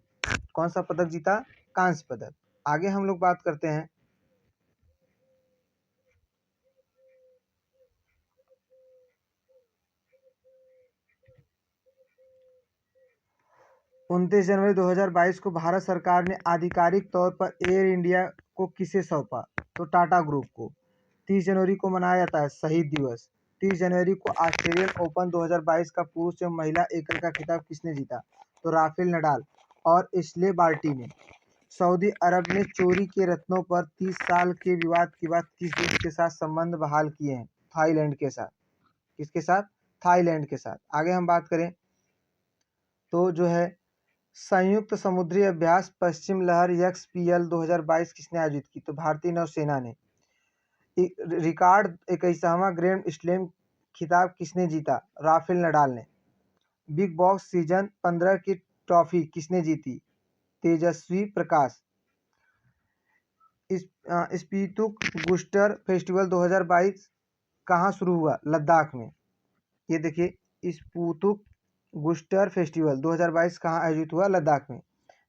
कौन सा पदक जीता? कांस्य पदक। आगे हम लोग बात करते हैं, 29 जनवरी 2022 को भारत सरकार ने आधिकारिक तौर पर एयर इंडिया को किसे सौंपा? तो टाटा ग्रुप को। 30 जनवरी को मनाया जाता है शहीद दिवस। 30 जनवरी को ऑस्ट्रेलियन ओपन 2022 का पुरुष एवं महिला एकल का खिताब किसने जीता? तो राफेल नडाल और एशले बार्टी ने। सऊदी अरब ने चोरी के रत्नों पर 30 साल के विवाद के बाद किस देश के साथ संबंध बहाल किए हैं? थाईलैंड के साथ। किसके साथ? थाईलैंड के साथ। आगे हम बात करें, तो जो है संयुक्त समुद्री अभ्यास पश्चिम लहर XPL 2022 किसने आयोजित की? तो भारतीय नौसेना ने। रिकॉर्ड 21वां ग्रैंड स्लैम खिताब किसने जीता? राफेल नडाल ने। बिग बॉस सीजन 15 की ट्रॉफी किसने जीती? तेजस्वी प्रकाश। स्पीतुक गुस्टर फेस्टिवल 2022 कहाँ शुरू हुआ? लद्दाख में। ये देखिए, स्पुतुक गुस्टर फेस्टिवल 2022 कहाँ आयोजित हुआ? लद्दाख में।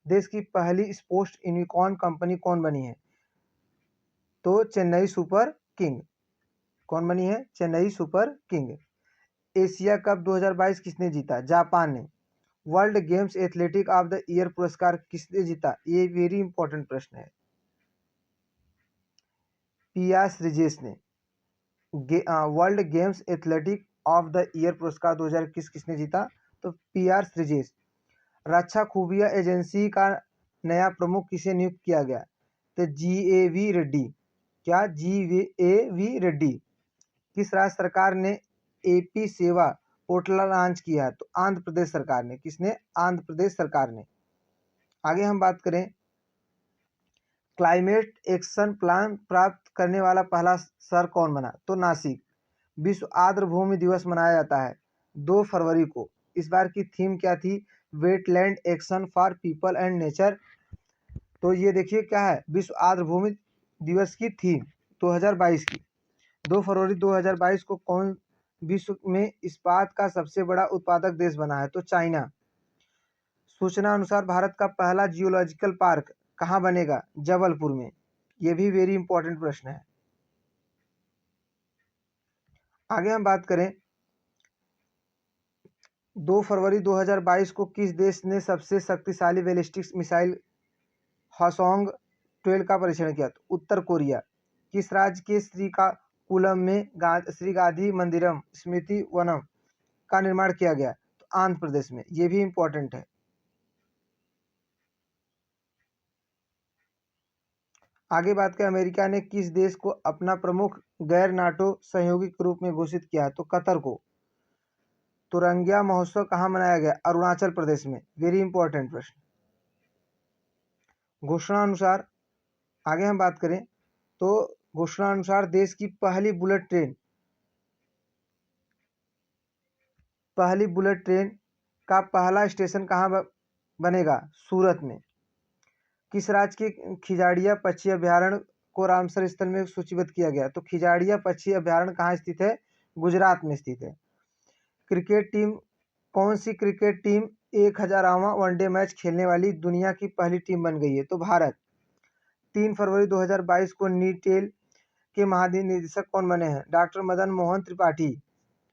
देश की पहली स्पोर्ट्स यूनिकॉर्न कंपनी कौन बनी है? तो चेन्नई सुपर किंग। कौन बनी है? Chennai super king. Asia cup 2022 किसने जीता? जापान ने। World games athletic of the year पुरस्कार किसने जीता? ये वेरी इंपॉर्टेंट प्रश्न है। पिया श्रीजेश ने। World games athletic of the year पुरस्कार 2021 किसने जीता? तो पीआर श्रीजेश। रक्षा खुफिया एजेंसी का नया प्रमुख किसे नियुक्त किया गया? तो GAV रेड्डी। क्या? GAV रेड्डी। किस राज्य सरकार ने AP सेवा पोर्टल लॉन्च किया? तो आंध्र प्रदेश सरकार ने। किसने? आंध्र प्रदेश सरकार ने। आगे हम बात करें, क्लाइमेट एक्शन प्लान प्राप्त करने वाला पहला शहर कौन बना? तो नासिक। विश्व आर्द्र भूमि दिवस मनाया जाता है 2 फरवरी को। इस बार की थीम क्या थी? Wetland action for people and nature. तो ये देखिए क्या है, विश्व आर्द्र भूमि दिवस की थीम 2022 की। 2 फरवरी 2022 को कौन विश्व में इस्पात का सबसे बड़ा उत्पादक देश बना है? तो चाइना। सूचना अनुसार भारत का पहला जियोलॉजिकल पार्क कहाँ बनेगा? जबलपुर में। ये भी वेरी इंपॉर्टेंट प्रश्न है। आगे हम बात करें, 2 फरवरी 2022 को किस देश ने सबसे शक्तिशाली बैलिस्टिक मिसाइल हवासोंग 12 का परीक्षण किया? तो उत्तर कोरिया। किस राज्य के श्रीकाकुलम में श्री गांधी मंदिरम स्मृति वनम का निर्माण किया गया? तो आंध्र प्रदेश में। ये भी इंपॉर्टेंट है। आगे बात करें, अमेरिका ने किस देश को अपना प्रमुख गैर नाटो सहयोगी के रूप में घोषित किया? तो कतर को। तुरंगिया महोत्सव कहाँ मनाया गया? अरुणाचल प्रदेश में। वेरी इंपॉर्टेंट प्रश्न। घोषणा अनुसार, आगे हम बात करें तो घोषणा अनुसार देश की पहली बुलेट ट्रेन का पहला स्टेशन कहाँ बनेगा? सूरत में। किस राज्य के खिजाड़िया पक्षी अभ्यारण्य को रामसर स्थल में सूचीबद्ध किया गया? तो खिजाड़िया पक्षी अभ्यारण्य कहाँ स्थित है? गुजरात में स्थित है। क्रिकेट टीम, कौन सी क्रिकेट टीम 1000वां वनडे मैच खेलने वाली दुनिया की पहली टीम बन गई है? तो भारत। 3 फरवरी 2022 को नीटेल के महानिदेशक कौन बने हैं? डॉक्टर मदन मोहन त्रिपाठी।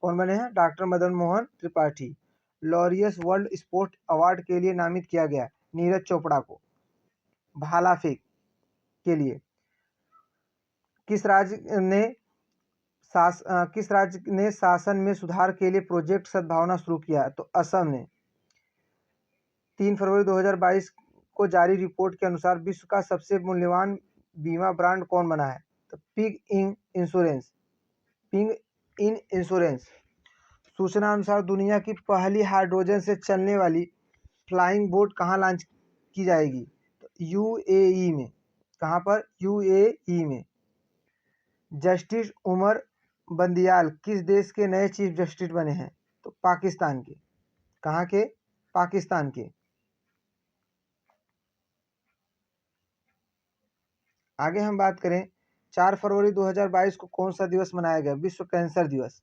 कौन बने हैं? Doctor Madan Mohan Tripathi. Laureus world sport award के लिए नामित किया गया नीरज चोपड़ा को भाला फेंक के लिए। किस राज्य ने शासन में सुधार के लिए प्रोजेक्ट सद्भावना शुरू किया? तो असम ने। 3 फरवरी 2022 को जारी रिपोर्ट के अनुसार विश्व का सबसे मूल्यवान बीमा ब्रांड कौन बना है? तो पिग इन इंश्योरेंस। सूचना अनुसार दुनिया की पहली हाइड्रोजन से चलने वाली फ्लाइंग बोट कहाँ लॉन्च की जाएगी? तो UAE में। कहाँ पर? UAE में। जस्टिस उमर बंदियाल किस देश के नए चीफ जस्टिस बने हैं? तो पाकिस्तान के। कहाँ के? पाकिस्तान के। आगे हम बात करें, 4 फरवरी 2022 को कौन सा दिवस मनाया गया? विश्व कैंसर दिवस।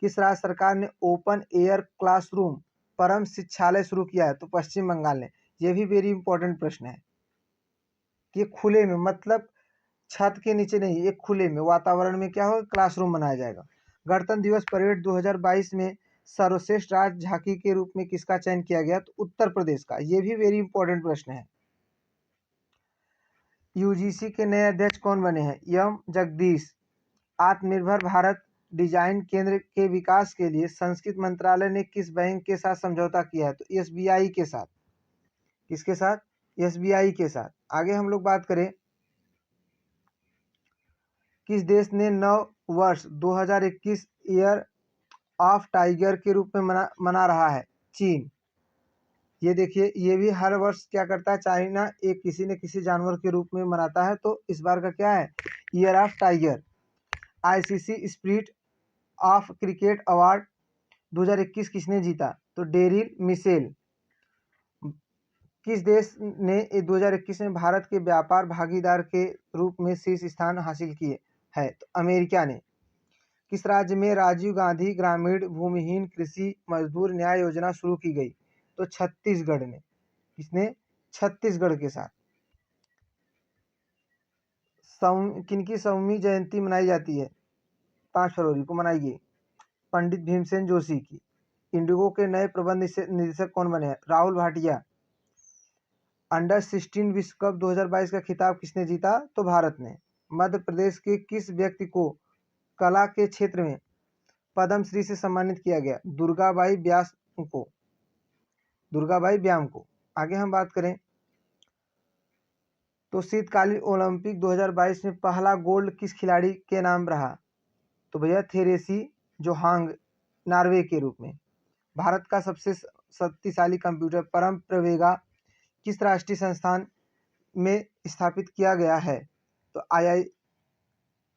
किस राज्य सरकार ने ओपन एयर क्लासरूम परम शिक्षालय शुरू किया है? तो पश्चिम बंगाल ने। यह भी वेरी इंपॉर्टेंट प्रश्न है कि खुले में, मतलब छत के नीचे नहीं, एक खुले में वातावरण में क्या होगा? क्लासरूम बनाया जाएगा। गणतंत्र दिवस परेड 2022 में सर्वश्रेष्ठ राज्य झांकी के रूप में किसका चयन किया गया? तो उत्तर प्रदेश का। यह भी वेरी इंपॉर्टेंट प्रश्न है। UGC के नए अध्यक्ष कौन बने हैं? एम जगदीश। आत्मनिर्भर भारत डिजाइन केंद्र के विकास के लिए संस्कृत मंत्रालय ने किस बैंक के साथ समझौता किया है? तो SBI के साथ। किसके साथ? SBI के साथ। आगे हम लोग बात करें, किस देश ने नव वर्ष 2021 ईयर ऑफ टाइगर के रूप में मना रहा है? चीन। ये देखिए, ये भी हर वर्ष क्या करता है? चाइना एक किसी न किसी जानवर के रूप में मनाता है। तो इस बार का क्या है? Year of tiger. ICC spirit of cricket award 2021 किसने जीता? तो डेरिल मिशेल। किस देश ने 2021 में भारत के व्यापार भागीदार के रूप में शीर्ष स्थान हासिल किए है? तो अमेरिका ने। किस राज्य में राजीव गांधी ग्रामीण भूमिहीन कृषि मजदूर न्याय योजना शुरू की गई? तो छत्तीसगढ़ में। किसने? छत्तीसगढ़ के साथ। किनकी 100वीं जयंती मनाई जाती है? 5 फरवरी को मनाई गई। पंडित भीमसेन जोशी की। इंडिगो के नए प्रबंध निदेशक कौन बने हैं? राहुल भाटिया। अंडर 16 विश्व कप 2022 का खिताब किसने जीता? तो भारत ने। मध्य प्रदेश के किस व्यक्ति को कला के क्षेत्र में पद्मश्री से सम्मानित किया गया? दुर्गाबाई व्यास को। दुर्गाबाई व्याम को। आगे हम बात करें तो शीतकालीन ओलंपिक 2022 में पहला गोल्ड किस खिलाड़ी के नाम रहा? तो भैया थेरेसी जोहांग नॉर्वे के रूप में। भारत का सबसे शक्तिशाली कंप्यूटर परम प्रवेगा किस राष्ट्रीय संस्थान में स्थापित किया गया है? तो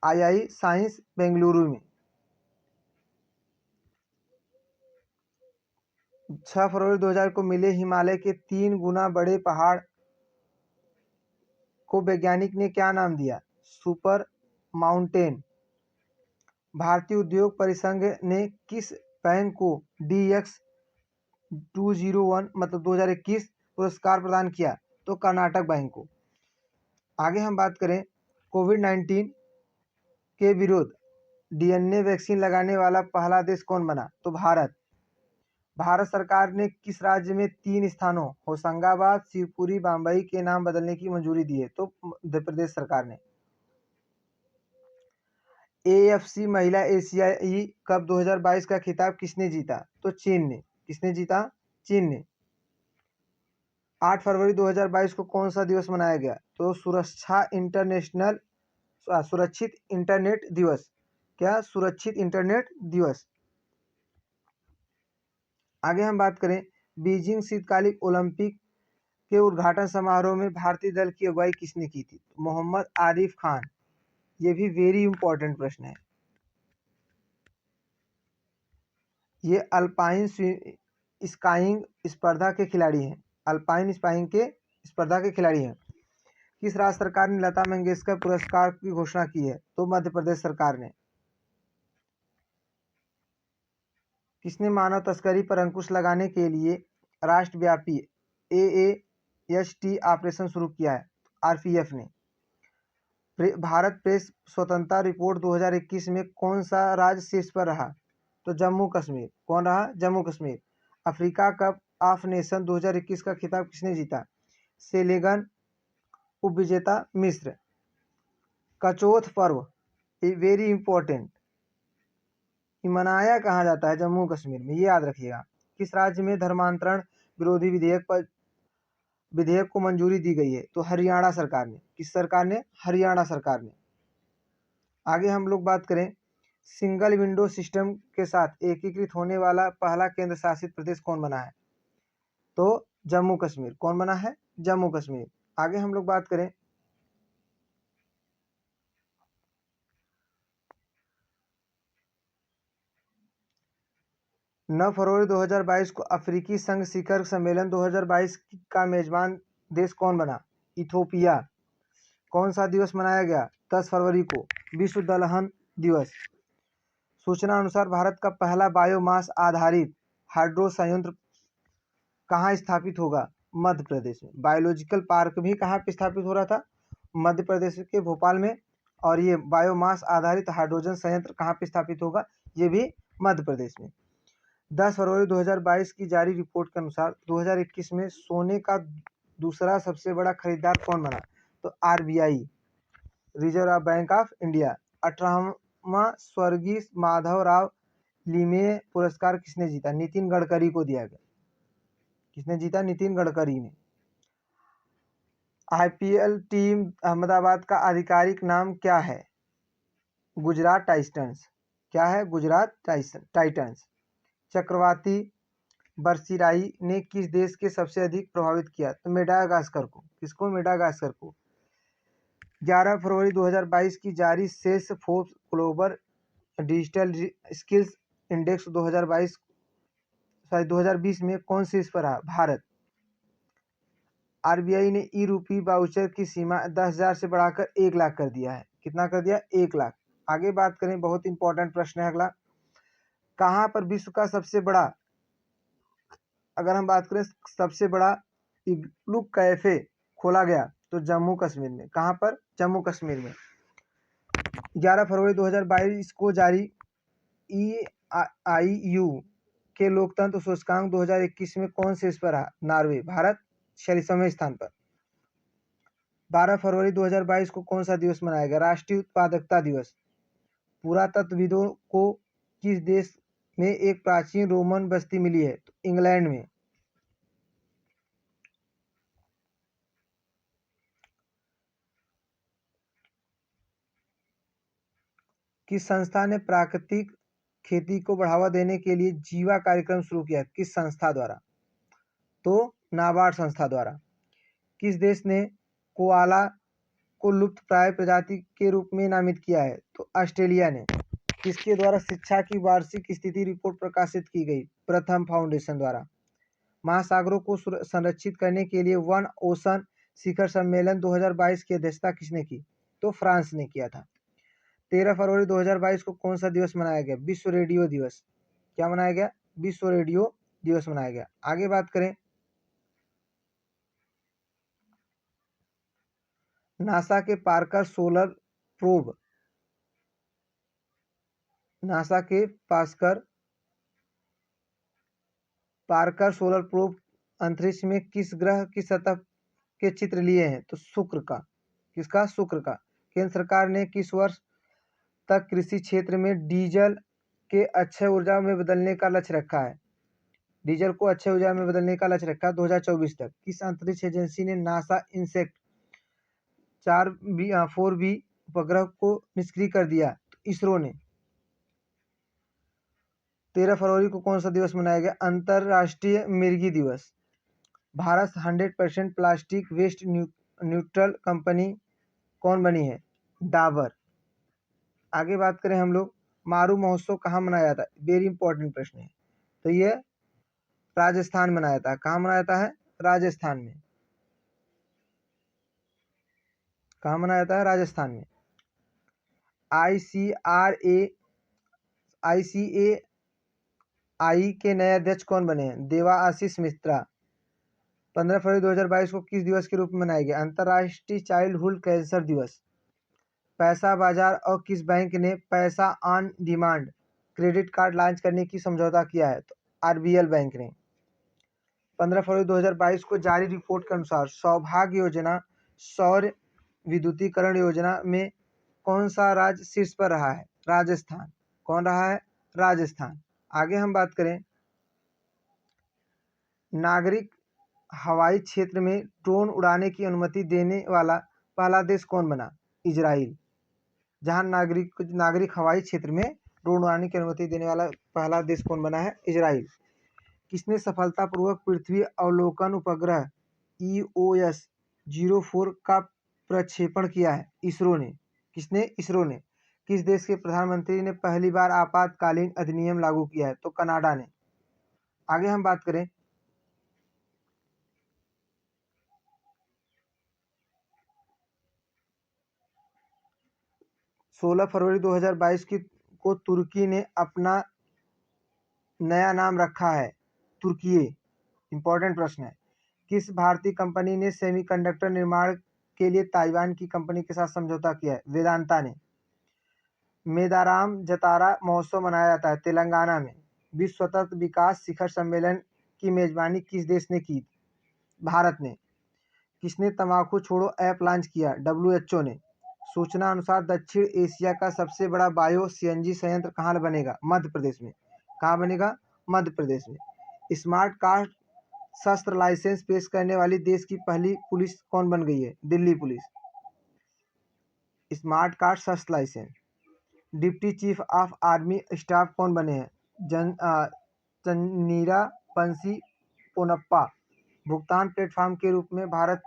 आई साइंस बेंगलुरु में। 6 फरवरी 2000 को मिले हिमालय के 3 गुना बड़े पहाड़ को वैज्ञानिक ने क्या नाम दिया? Super mountain. भारतीय उद्योग परिसंघ ने किस बैंक को DX 201 मतलब 2021 पुरस्कार प्रदान किया? तो कर्नाटक बैंक को। आगे हम बात करें कोविड-19 के विरुद्ध DNA वैक्सीन लगाने वाला पहला देश कौन बना? तो भारत। भारत सरकार ने किस राज्य में 3 स्थानों होशंगाबाद, शिवपुरी, बम्बई के नाम बदलने की मंजूरी दी है? तो मध्य प्रदेश सरकार ने। AFC महिला एशियाई कप 2022 का खिताब किसने जीता? तो चीन ने। किसने जीता? चीन ने। 8 फरवरी 2022 को कौन सा दिवस मनाया गया? तो सुरक्षित इंटरनेट दिवस। क्या? सुरक्षित इंटरनेट दिवस। आगे हम बात करें बीजिंग शीतकालीन ओलंपिक के उद्घाटन समारोह में भारतीय दल की अगुवाई किसने की थी? मोहम्मद आरिफ खान। ये भी वेरी इंपॉर्टेंट प्रश्न है। ये अल्पाइन स्काइंग स्पर्धा के खिलाड़ी हैं। अल्पाइन स्काइंग के स्पर्धा के खिलाड़ी हैं। किस राज्य सरकार ने लता मंगेशकर पुरस्कार की घोषणा की है? तो मध्य प्रदेश सरकार ने। किसने मानव तस्करी पर अंकुश लगाने के लिए राष्ट्रव्यापी AAST ऑपरेशन शुरू किया है? RPF ने। भारत प्रेस स्वतंत्रता रिपोर्ट 2021 में कौन सा राज्य शीर्ष पर रहा? तो जम्मू कश्मीर। कौन रहा? Jammu Kashmir. Africa cup of nation 2021 का खिताब किसने जीता? सेनेगल। उपविजेता मिस्र। कचौथ पर्व वेरी इंपॉर्टेंट, मनाया कहाँ जाता है? जम्मू कश्मीर में। ये याद रखिएगा। किस राज्य में धर्मांतरण विरोधी विधेयक को मंजूरी दी गई है? तो हरियाणा सरकार ने। किस सरकार ने? हरियाणा सरकार ने। आगे हम लोग बात करें सिंगल विंडो सिस्टम के साथ एकीकृत होने वाला पहला केंद्र शासित प्रदेश कौन बना है? तो जम्मू कश्मीर। कौन बना है? जम्मू कश्मीर। आगे हम लोग बात करें 9 फरवरी 2022 को अफ्रीकी संघ शिखर सम्मेलन 2022 का मेजबान देश कौन बना? इथोपिया। कौन सा दिवस मनाया गया? 10 फरवरी को विश्व दलहन दिवस। सूचना अनुसार भारत का पहला बायोमास आधारित हाइड्रो संयंत्र कहाँ स्थापित होगा? मध्य प्रदेश में। बायोलॉजिकल पार्क भी कहाँ पे स्थापित हो रहा था? मध्य प्रदेश के भोपाल में। और ये बायोमास आधारित हाइड्रोजन संयंत्र कहाँ पे स्थापित होगा? ये भी मध्य प्रदेश में। 10 फरवरी 2022 की जारी रिपोर्ट के अनुसार 2021 में सोने का दूसरा सबसे बड़ा खरीदार कौन बना? तो RBI reserve bank of India. 18वां स्वर्गीय माधवराव लिमये पुरस्कार किसने जीता? नितिन गडकरी को दिया गया। किसने जीता? नितिन गडकरी ने। IPL टीम अहमदाबाद का आधिकारिक नाम क्या है? गुजरात टाइटंस। क्या है? गुजरात टाइटंस। चक्रवाती बरसिराई ने किस देश के सबसे अधिक प्रभावित किया? तो मेडागास्कर को। किसको? मेडागास्कर को। 11 फरवरी 2022 की जारी शेष Forbes global digital skills index 2020 में कौन शीर्ष पर रहा? भारत। RBI ने ई-रूपी वाउचर की सीमा 10,000 से बढ़ाकर 1 लाख कर दिया है। कितना कर दिया? 1 लाख। आगे बात करें, बहुत इंपॉर्टेंट प्रश्न है अगला। कहाँ पर विश्व का सबसे बड़ा, अगर हम बात करें सबसे बड़ा इग्लू कैफे खोला गया? तो जम्मू कश्मीर में। कहाँ पर? जम्मू कश्मीर में। 11 फरवरी 2022 को जारी EIU के लोकतंत्र सूचकांक 2021 में कौन से पर रहा? नॉर्वे। भारत 46वें स्थान पर। 12 फरवरी 2022 को कौन सा दिवस मनाया गया? राष्ट्रीय उत्पादकता दिवस। पुरातत्वविदों को किस देश में एक प्राचीन रोमन बस्ती मिली है? तो इंग्लैंड में। किस संस्था ने प्राकृतिक खेती को बढ़ावा देने के लिए जीवा कार्यक्रम शुरू किया? किस संस्था द्वारा? तो नाबार्ड संस्था द्वारा। किस देश ने कोआला को लुप्त प्राय प्रजाति के रूप में नामित किया है? तो ऑस्ट्रेलिया ने। किसके द्वारा शिक्षा की वार्षिक स्थिति रिपोर्ट प्रकाशित की गई? प्रथम फाउंडेशन द्वारा। महासागरों को संरक्षित करने के लिए वन ओशन शिखर सम्मेलन 2022 की अध्यक्षता किसने की? तो फ्रांस ने किया था। 13 फरवरी 2022 को कौन सा दिवस मनाया गया? विश्व रेडियो दिवस। क्या मनाया गया? विश्व रेडियो दिवस मनाया गया। आगे बात करें, नासा के पार्कर सोलर प्रोब, नासा के पार्कर सोलर प्रोब अंतरिक्ष में किस ग्रह की सतह के चित्र लिए हैं? तो शुक्र का। किसका? शुक्र का। केंद्र सरकार ने किस वर्ष तक कृषि क्षेत्र में डीजल के अक्षय ऊर्जा में बदलने का लक्ष्य रखा है? डीजल को अक्षय ऊर्जा में बदलने का लक्ष्य रखा 2024 तक। किस अंतरिक्ष एजेंसी ने नासा इनसेक्ट 4B उपग्रह को निष्क्रिय कर दिया? तो इसरो ने। 13 फरवरी को कौन सा दिवस मनाया गया? अंतरराष्ट्रीय मिर्गी दिवस। Bharat 100% plastic waste neutral company कौन बनी है? डाबर। आगे बात करें हम लोग, मारू महोत्सव कहाँ मनाया जाता है? वेरी इंपॉर्टेंट प्रश्न है। तो ये राजस्थान में मनाया जाता है। कहाँ मनाया जाता है? राजस्थान में। कहाँ मनाया जाता है? राजस्थान में। ICAI के नए अध्यक्ष कौन बने हैं? देवाआशीष मिश्रा। 15 फरवरी 2022 को किस दिवस के रूप में मनाया गया? अंतर्राष्ट्रीय चाइल्डहुड कैंसर दिवस। पैसा बाजार और किस बैंक ने पैसा on demand credit card launch करने की समझौता किया है? तो RBL बैंक ने। 15 फरवरी 2022 को जारी रिपोर्ट के अनुसार सौभाग्य योजना सौर विद्युतीकरण योजना में कौन सा राज्य शीर्ष पर रहा है? राजस्थान। कौन रहा है? राजस्थान। आगे हम बात करें, नागरिक हवाई क्षेत्र में ड्रोन उड़ाने की अनुमति देने वाला पहला देश कौन बना? इजराइल। जहां नागरिक हवाई क्षेत्र में ड्रोन उड़ाने की अनुमति देने वाला पहला देश कौन बना है? इजराइल। किसने सफलतापूर्वक पृथ्वी अवलोकन उपग्रह EOS-04 का प्रक्षेपण किया है? इसरो ने। किसने? इसरो ने। किस देश के प्रधानमंत्री ने पहली बार आपातकालीन अधिनियम लागू किया है? तो कनाडा ने। आगे हम बात करें, सोलह फरवरी 2022 को तुर्की ने अपना नया नाम रखा है तुर्कीये। इंपॉर्टेंट प्रश्न है। किस भारतीय कंपनी ने सेमीकंडक्टर निर्माण के लिए ताइवान की कंपनी के साथ समझौता किया है? वेदांता ने। मेदाराम जतारा महोत्सव मनाया जाता है तेलंगाना में। विश्व सतत विकास शिखर सम्मेलन की मेजबानी किस देश ने की? भारत ने। किसने तंबाकू छोड़ो ऐप लॉन्च किया? WHO ने। सूचना अनुसार दक्षिण एशिया का सबसे बड़ा बायो CNG संयंत्र कहाँ बनेगा? मध्य प्रदेश में। कहाँ बनेगा? मध्य प्रदेश में। स्मार्ट कार्ड शस्त्र लाइसेंस पेश करने वाली देश की पहली पुलिस कौन बन गई है? दिल्ली पुलिस। स्मार्ट कार्ड शस्त्र licence. Deputy chief of army staff कौन बने हैं? चन्नीरा बंसी पोनप्पा। भुगतान प्लेटफॉर्म के रूप में भारत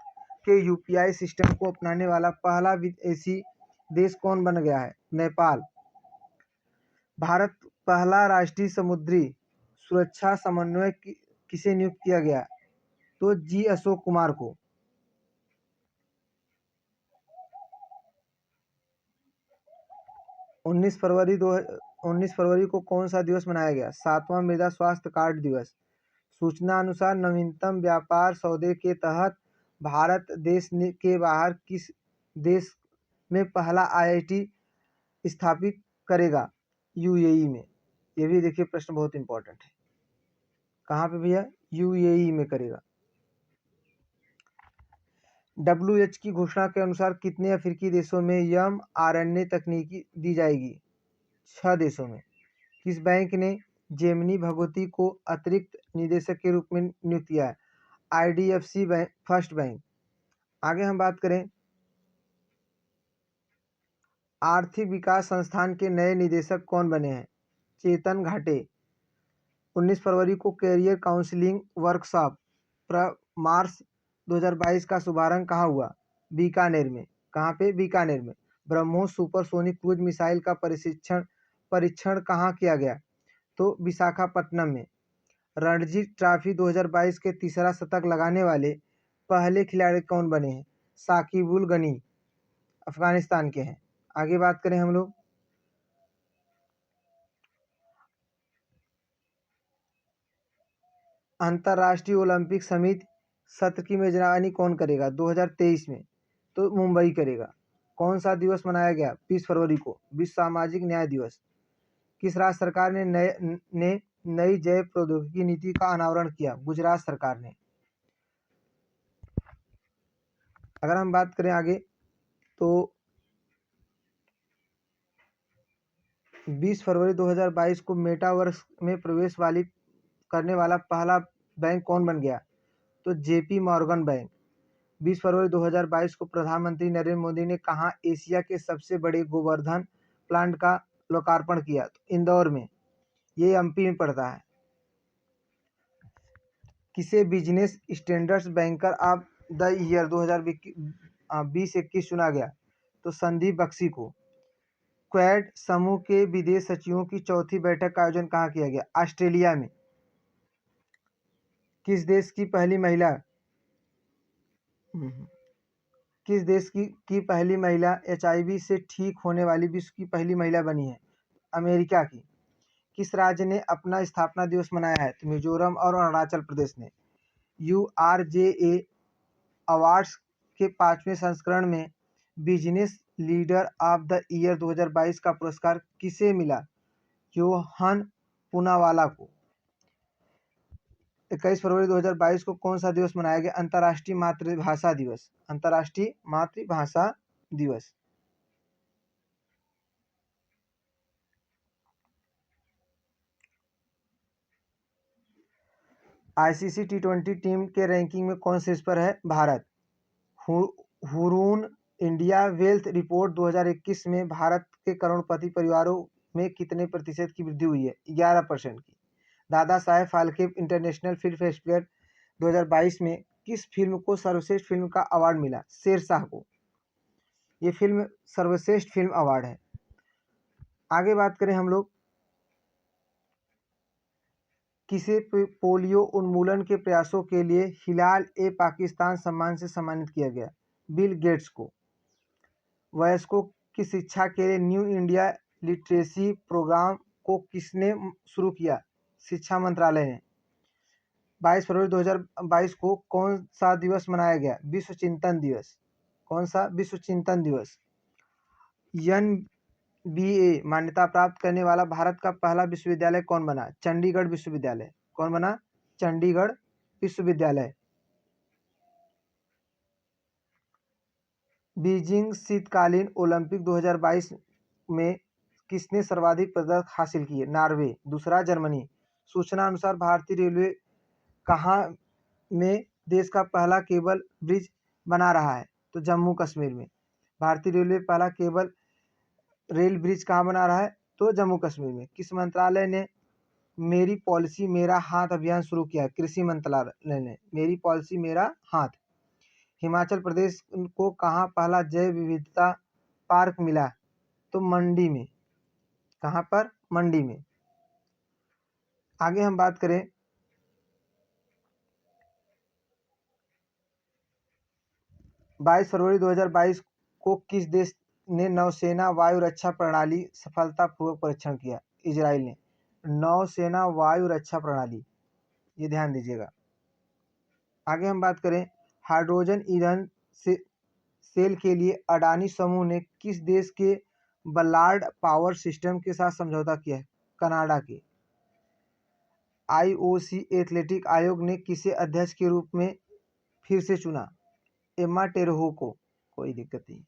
के UPI सिस्टम को अपनाने वाला पहला विदेशी देश कौन बन गया है? नेपाल। भारत पहला राष्ट्रीय समुद्री सुरक्षा समन्वयक किसे नियुक्त किया गया? तो G अशोक कुमार को। 19 फरवरी को कौन सा दिवस मनाया गया? 7वां मृदा स्वास्थ्य कार्ड दिवस। सूचना अनुसार नवीनतम व्यापार सौदे के तहत भारत देश के बाहर किस देश में पहला IIT स्थापित करेगा यूएई में? ये भी देखिए प्रश्न बहुत इंपॉर्टेंट है। कहाँ पे भैया? यूएई में करेगा। WH की घोषणा के अनुसार कितने अफ्रीकी देशों में mRNA तकनीकी दी जाएगी? 6 देशों में। किस बैंक ने जेमिनी भगवती को अतिरिक्त निदेशक के रूप में नियुक्त किया है? IDFC bank, first bank. आगे हम बात करें, आर्थिक विकास संस्थान के नए निदेशक कौन बने हैं? चेतन घाटे। 19 फरवरी को कैरियर काउंसलिंग वर्कशॉप मार्च 2022 का शुभारंभ कहाँ हुआ? बीकानेर में। कहाँ पे? बीकानेर में। ब्रह्मोस सुपरसोनिक क्रूज मिसाइल का परीक्षण कहाँ किया गया? तो विशाखापट्टनम में। रणजी ट्रॉफी 2022 के तीसरा शतक लगाने वाले पहले खिलाड़ी कौन बने हैं? साकिबुल गनी, अफगानिस्तान के हैं। आगे बात करें हम लोग, अंतर्राष्ट्रीय ओलंपिक समिति सत्र की मेजबानी कौन करेगा 2023 में? तो मुंबई करेगा। कौन सा दिवस मनाया गया 20 फरवरी को? विश्व सामाजिक न्याय दिवस। किस राज्य सरकार ने नई जैव प्रौद्योगिकी नीति का अनावरण किया? गुजरात सरकार ने। अगर हम बात करें आगे, तो 20 फरवरी 2022 को मेटावर्स में प्रवेश करने वाला पहला बैंक कौन बन गया? तो JP मॉर्गन बैंक। 20 फरवरी 2022 को प्रधानमंत्री नरेंद्र मोदी ने कहाँ एशिया के सबसे बड़े गोवर्धन प्लांट का लोकार्पण किया? तो इंदौर में। ये MP में पड़ता है। किसे business standards banker of the year 2020-21 चुना गया? तो संदीप बख्शी को। क्वेड समूह के विदेश सचिवों की चौथी बैठक का आयोजन कहाँ किया गया? ऑस्ट्रेलिया में। किस देश की पहली महिला HIV से ठीक होने वाली विश्व की पहली महिला बनी है? अमेरिका की। किस राज्य ने अपना स्थापना दिवस मनाया है? तो मिजोरम और अरुणाचल प्रदेश ने। URJA अवार्ड्स के 5वें संस्करण में business leader of the year 2022 का पुरस्कार किसे मिला? योहान पूनावाला को। 21 फरवरी 2022 को कौन सा दिवस मनाया गया? अंतर्राष्ट्रीय मातृभाषा दिवस। अंतर्राष्ट्रीय मातृभाषा दिवस। ICC T20 टीम के रैंकिंग में कौन शीर्ष पर है? Bharat. Hurun India wealth report 2021 में भारत के करोड़पति परिवारों में कितने प्रतिशत की वृद्धि हुई है? 11% की। Dada Saheb Phalke international film festival 2022 में किस फिल्म को सर्वश्रेष्ठ फिल्म का अवार्ड मिला? शेरशाह को। ये फिल्म सर्वश्रेष्ठ फिल्म अवार्ड है। आगे बात करें हम लोग, किसे पोलियो उन्मूलन के प्रयासों के लिए हिलाल-ए-पाकिस्तान सम्मान से सम्मानित किया गया? बिल गेट्स को। वयस्कों की शिक्षा के लिए न्यू इंडिया लिटरेसी प्रोग्राम को किसने शुरू किया? शिक्षा मंत्रालय ने। 22 फरवरी 2022 को कौन सा दिवस मनाया गया? विश्व चिंतन दिवस। कौन सा? विश्व चिंतन दिवस। NBA मान्यता प्राप्त करने वाला भारत का पहला विश्वविद्यालय कौन बना? चंडीगढ़ विश्वविद्यालय। कौन बना? चंडीगढ़ विश्वविद्यालय। बीजिंग शीतकालीन ओलंपिक 2022 में किसने सर्वाधिक पदक हासिल किए? नॉर्वे। दूसरा जर्मनी। सूचना अनुसार भारतीय रेलवे कहाँ में देश का पहला केबल ब्रिज बना रहा है? तो जम्मू कश्मीर में। भारतीय रेलवे पहला केबल रेल ब्रिज कहाँ बना रहा है? तो जम्मू कश्मीर में। किस मंत्रालय ने मेरी पॉलिसी मेरा हाथ अभियान शुरू किया? कृषि मंत्रालय ने। मेरी पॉलिसी मेरा हाथ। हिमाचल प्रदेश को कहाँ पहला जैव विविधता पार्क मिला? तो मंडी में। कहाँ पर? मंडी में। आगे हम बात करें, बाईस फरवरी 2022 को किस देश ने नौसेना वायु रक्षा प्रणाली सफलतापूर्वक परीक्षण किया? इजराइल ने। नौसेना वायु रक्षा प्रणाली, ये ध्यान दीजिएगा। आगे हम बात करें, हाइड्रोजन ईंधन सेल के लिए अडानी समूह ने किस देश के बलार्ड पावर सिस्टम के साथ समझौता किया है? कनाडा के। आईओसी एथलेटिक आयोग ने किसे अध्यक्ष के रूप में फिर से चुना? एम्मा टेरहो को। कोई दिक्कत नहीं।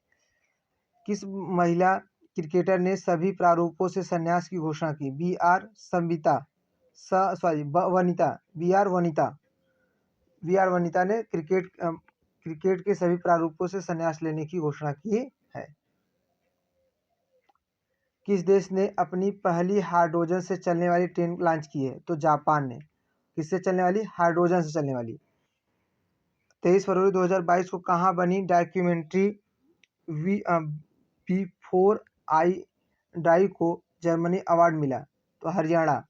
किस महिला क्रिकेटर ने सभी प्रारूपों से संन्यास की घोषणा की? बी आर वनिता ने क्रिकेट के सभी प्रारूपों से संन्यास लेने की घोषणा की है। किस देश ने अपनी पहली हाइड्रोजन से चलने वाली ट्रेन लॉन्च की है? तो जापान ने। किससे चलने वाली? हाइड्रोजन से चलने वाली। 23 फरवरी 2022 को कहाँ बनी डॉक्यूमेंट्री बिफोर आई डाई को जर्मनी अवार्ड मिला? तो हरियाणा।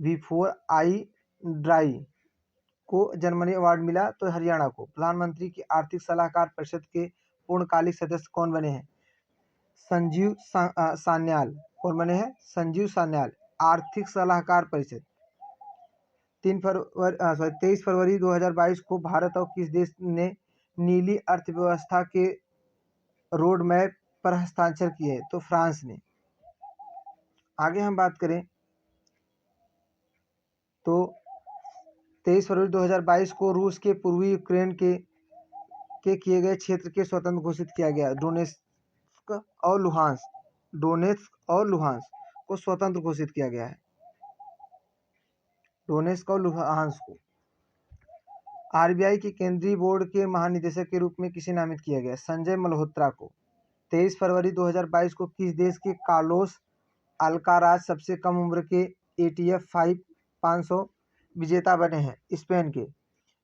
बिफोर आई डाई को जर्मनी अवार्ड मिला तो हरियाणा को। प्रधानमंत्री की आर्थिक सलाहकार परिषद के पूर्णकालिक सदस्य कौन बने हैं? संजीव सान्याल। कौन बने हैं? संजीव सान्याल। आर्थिक सलाहकार परिषद। 23 फरवरी 2022 को भारत और किस देश ने नीली अर्थव्यवस्था के रोड मैप पर हस्ताक्षर किए? तो फ्रांस ने। आगे हम बात करें तो 23 फरवरी 2022 को रूस के पूर्वी यूक्रेन के किए गए क्षेत्र के स्वतंत्र घोषित किया गया। डोनेत्स्क और लुहांस्क को स्वतंत्र घोषित किया गया है। डोनेत्स्क और लुहांस्क को। आरबीआई के केंद्रीय बोर्ड के महानिदेशक के रूप में किसे नामित किया गया? संजय मल्होत्रा को। 23 फरवरी 2022 को किस देश के कार्लोस अल्काराज सबसे कम उम्र के ATF 500 विजेता बने हैं? स्पेन के।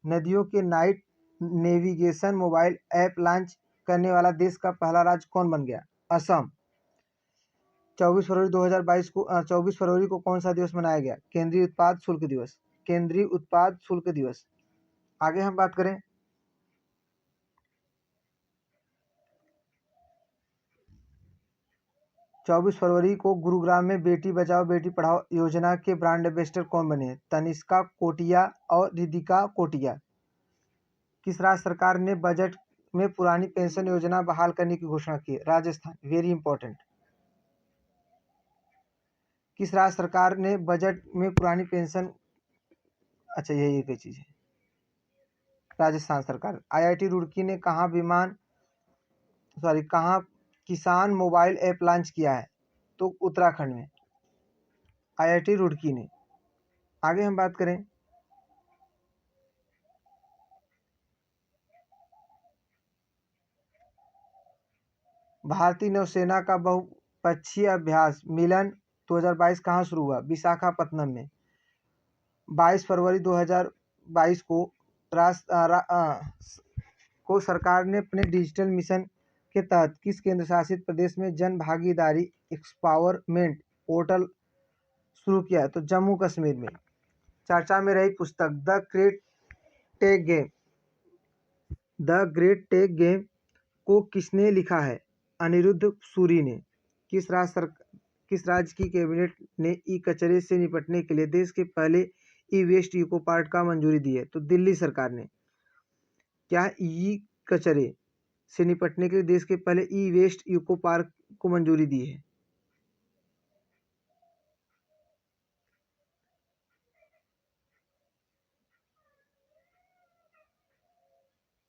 नदियों के night navigation mobile app launch करने वाला देश का पहला राज्य कौन बन गया? असम। 24 फरवरी को कौन सा दिवस मनाया गया? केंद्रीय उत्पाद शुल्क दिवस। केंद्रीय उत्पाद शुल्क दिवस। आगे हम बात करें 24 फरवरी को गुरुग्राम में बेटी बचाओ बेटी पढ़ाओ योजना के ब्रांड एम्बेसडर कौन बने हैं? तनिष्का कोटिया और रिदिका कोटिया। किस राज्य सरकार ने बजट में पुरानी पेंशन योजना बहाल करने की घोषणा की? राजस्थान। Very important. किस राज्य सरकार ने बजट में पुरानी पेंशन यही एक चीज है। राजस्थान सरकार। IIT रुड़की ने कहाँ किसान मोबाइल ऐप लॉन्च किया है? तो उत्तराखंड में। IIT रुड़की ने। आगे हम बात करें भारतीय नौसेना का बहुपक्षीय अभ्यास मिलन 2022 कहाँ शुरू हुआ? विशाखापत्तनम में। 22 फरवरी 2022 को सरकार ने अपने डिजिटल मिशन के तहत किस केंद्र शासित प्रदेश में जन भागीदारी एक्सपावरमेंट पोर्टल शुरू किया? तो जम्मू कश्मीर में। चर्चा में रही पुस्तक द ग्रेट टेक गेम को किसने लिखा है? अनिरुद्ध सूरी ने। किस राज्य की कैबिनेट ने ई कचरे से निपटने के लिए देश के पहले ई वेस्ट इको पार्क का मंजूरी दी है? तो दिल्ली सरकार ने। क्या ई कचरे से निपटने के लिए देश के पहले ई वेस्ट इको पार्क को मंजूरी दी है?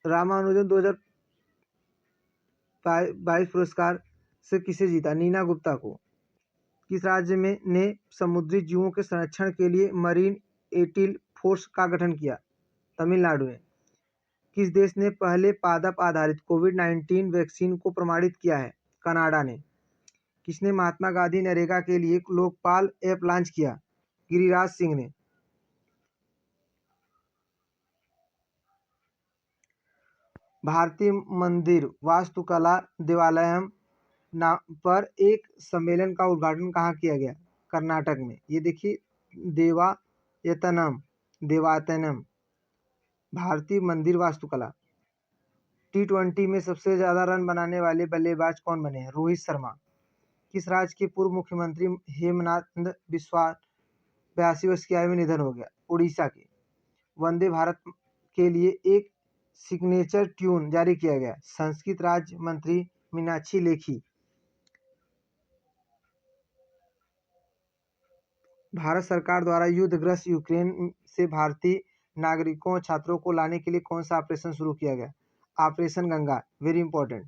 रामानुजन 2022 पुरस्कार से किसे जीता? नीना गुप्ता को। किस राज्य में ने समुद्री जीवों के संरक्षण के लिए मरीन एटील फोर्स का गठन किया? तमिलनाडु में। किस देश ने पहले पादप आधारित कोविड-19 वैक्सीन को प्रमाणित किया है? कनाडा ने। किसने महात्मा गांधी नरेगा के लिए लोकपाल ऐप लॉन्च किया? गिरिराज सिंह ने। भारतीय मंदिर वास्तुकला देवालयम पर एक सम्मेलन का उद्घाटन कहाँ किया गया? कर्नाटक में। ये देखिए देवायतनम भारतीय मंदिर वास्तुकला। T20 में सबसे ज्यादा रन बनाने वाले बल्लेबाज कौन बने हैं? रोहित शर्मा। किस राज्य के पूर्व मुख्यमंत्री हेमनाथ बिस्वा 82 वर्ष की आयु में निधन हो गया? उड़ीसा के। वंदे भारत के लिए एक सिग्नेचर ट्यून जारी किया गया। संस्कृत राज्य मंत्री मीनाक्षी लेखी। भारत सरकार द्वारा युद्धग्रस्त यूक्रेन से भारतीय नागरिकों और छात्रों को लाने के लिए कौन सा ऑपरेशन शुरू किया गया? ऑपरेशन गंगा। Very important.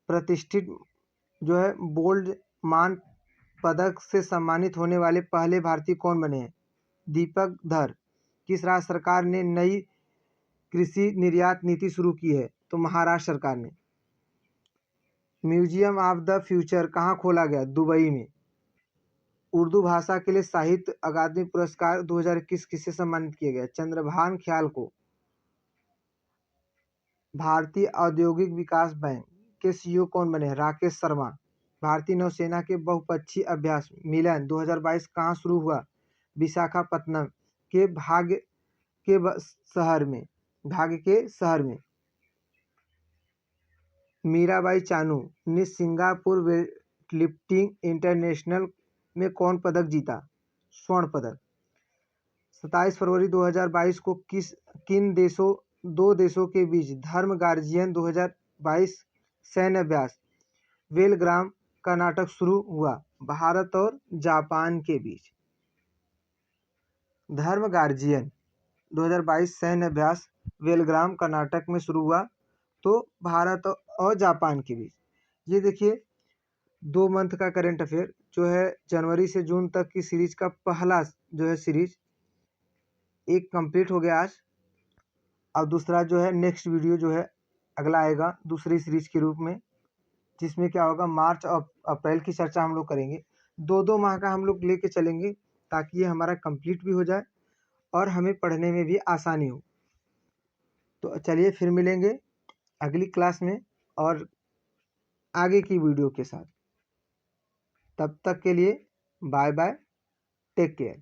प्रतिष्ठित जो है गोल्ड मान पदक से सम्मानित होने वाले पहले भारतीय कौन बने हैं? दीपक धर। किस राज्य सरकार ने नई कृषि निर्यात नीति शुरू की है? तो महाराष्ट्र सरकार ने। म्यूजियम ऑफ द फ्यूचर कहाँ खोला गया? दुबई में। उर्दू भाषा के लिए साहित्य अकादमी पुरस्कार 2021 किसे सम्मानित किया गया? चंद्रभान ख्याल को। भारतीय औद्योगिक विकास बैंक के सीईओ कौन बने? राकेश शर्मा। भारतीय नौसेना के बहुपक्षीय अभ्यास मिलन 2022 कहाँ शुरू हुआ? विशाखापत्तनम के शहर में। मीराबाई चानू ने सिंगापुर वेटलिफ्टिंग इंटरनेशनल में कौन पदक जीता? स्वर्ण पदक। 27 फरवरी 2022 को किन दो देशों के बीच धर्म गार्जियन 2022 सैन्य अभ्यास बेलग्राम कर्नाटक शुरू हुआ? भारत और जापान के बीच। धर्म गार्जियन 2022 सैन्य अभ्यास बेलग्राम कर्नाटक में शुरू हुआ, तो भारत और जापान के बीच। ये देखिए 2 मंथ का करंट अफेयर जो है जनवरी से जून तक की सीरीज का पहला जो है सीरीज एक कंप्लीट हो गया आज। अब दूसरा जो है नेक्स्ट वीडियो जो है अगला आएगा दूसरी सीरीज के रूप में, जिसमें क्या होगा मार्च और अप्रैल की चर्चा हम लोग करेंगे। 2-2 माह का हम लोग लेके चलेंगे ताकि ये हमारा कंप्लीट भी हो जाए और हमें पढ़ने में भी आसानी हो। तो चलिए फिर मिलेंगे अगली क्लास में और आगे की वीडियो के साथ। तब तक के लिए बाय बाय, टेक केयर।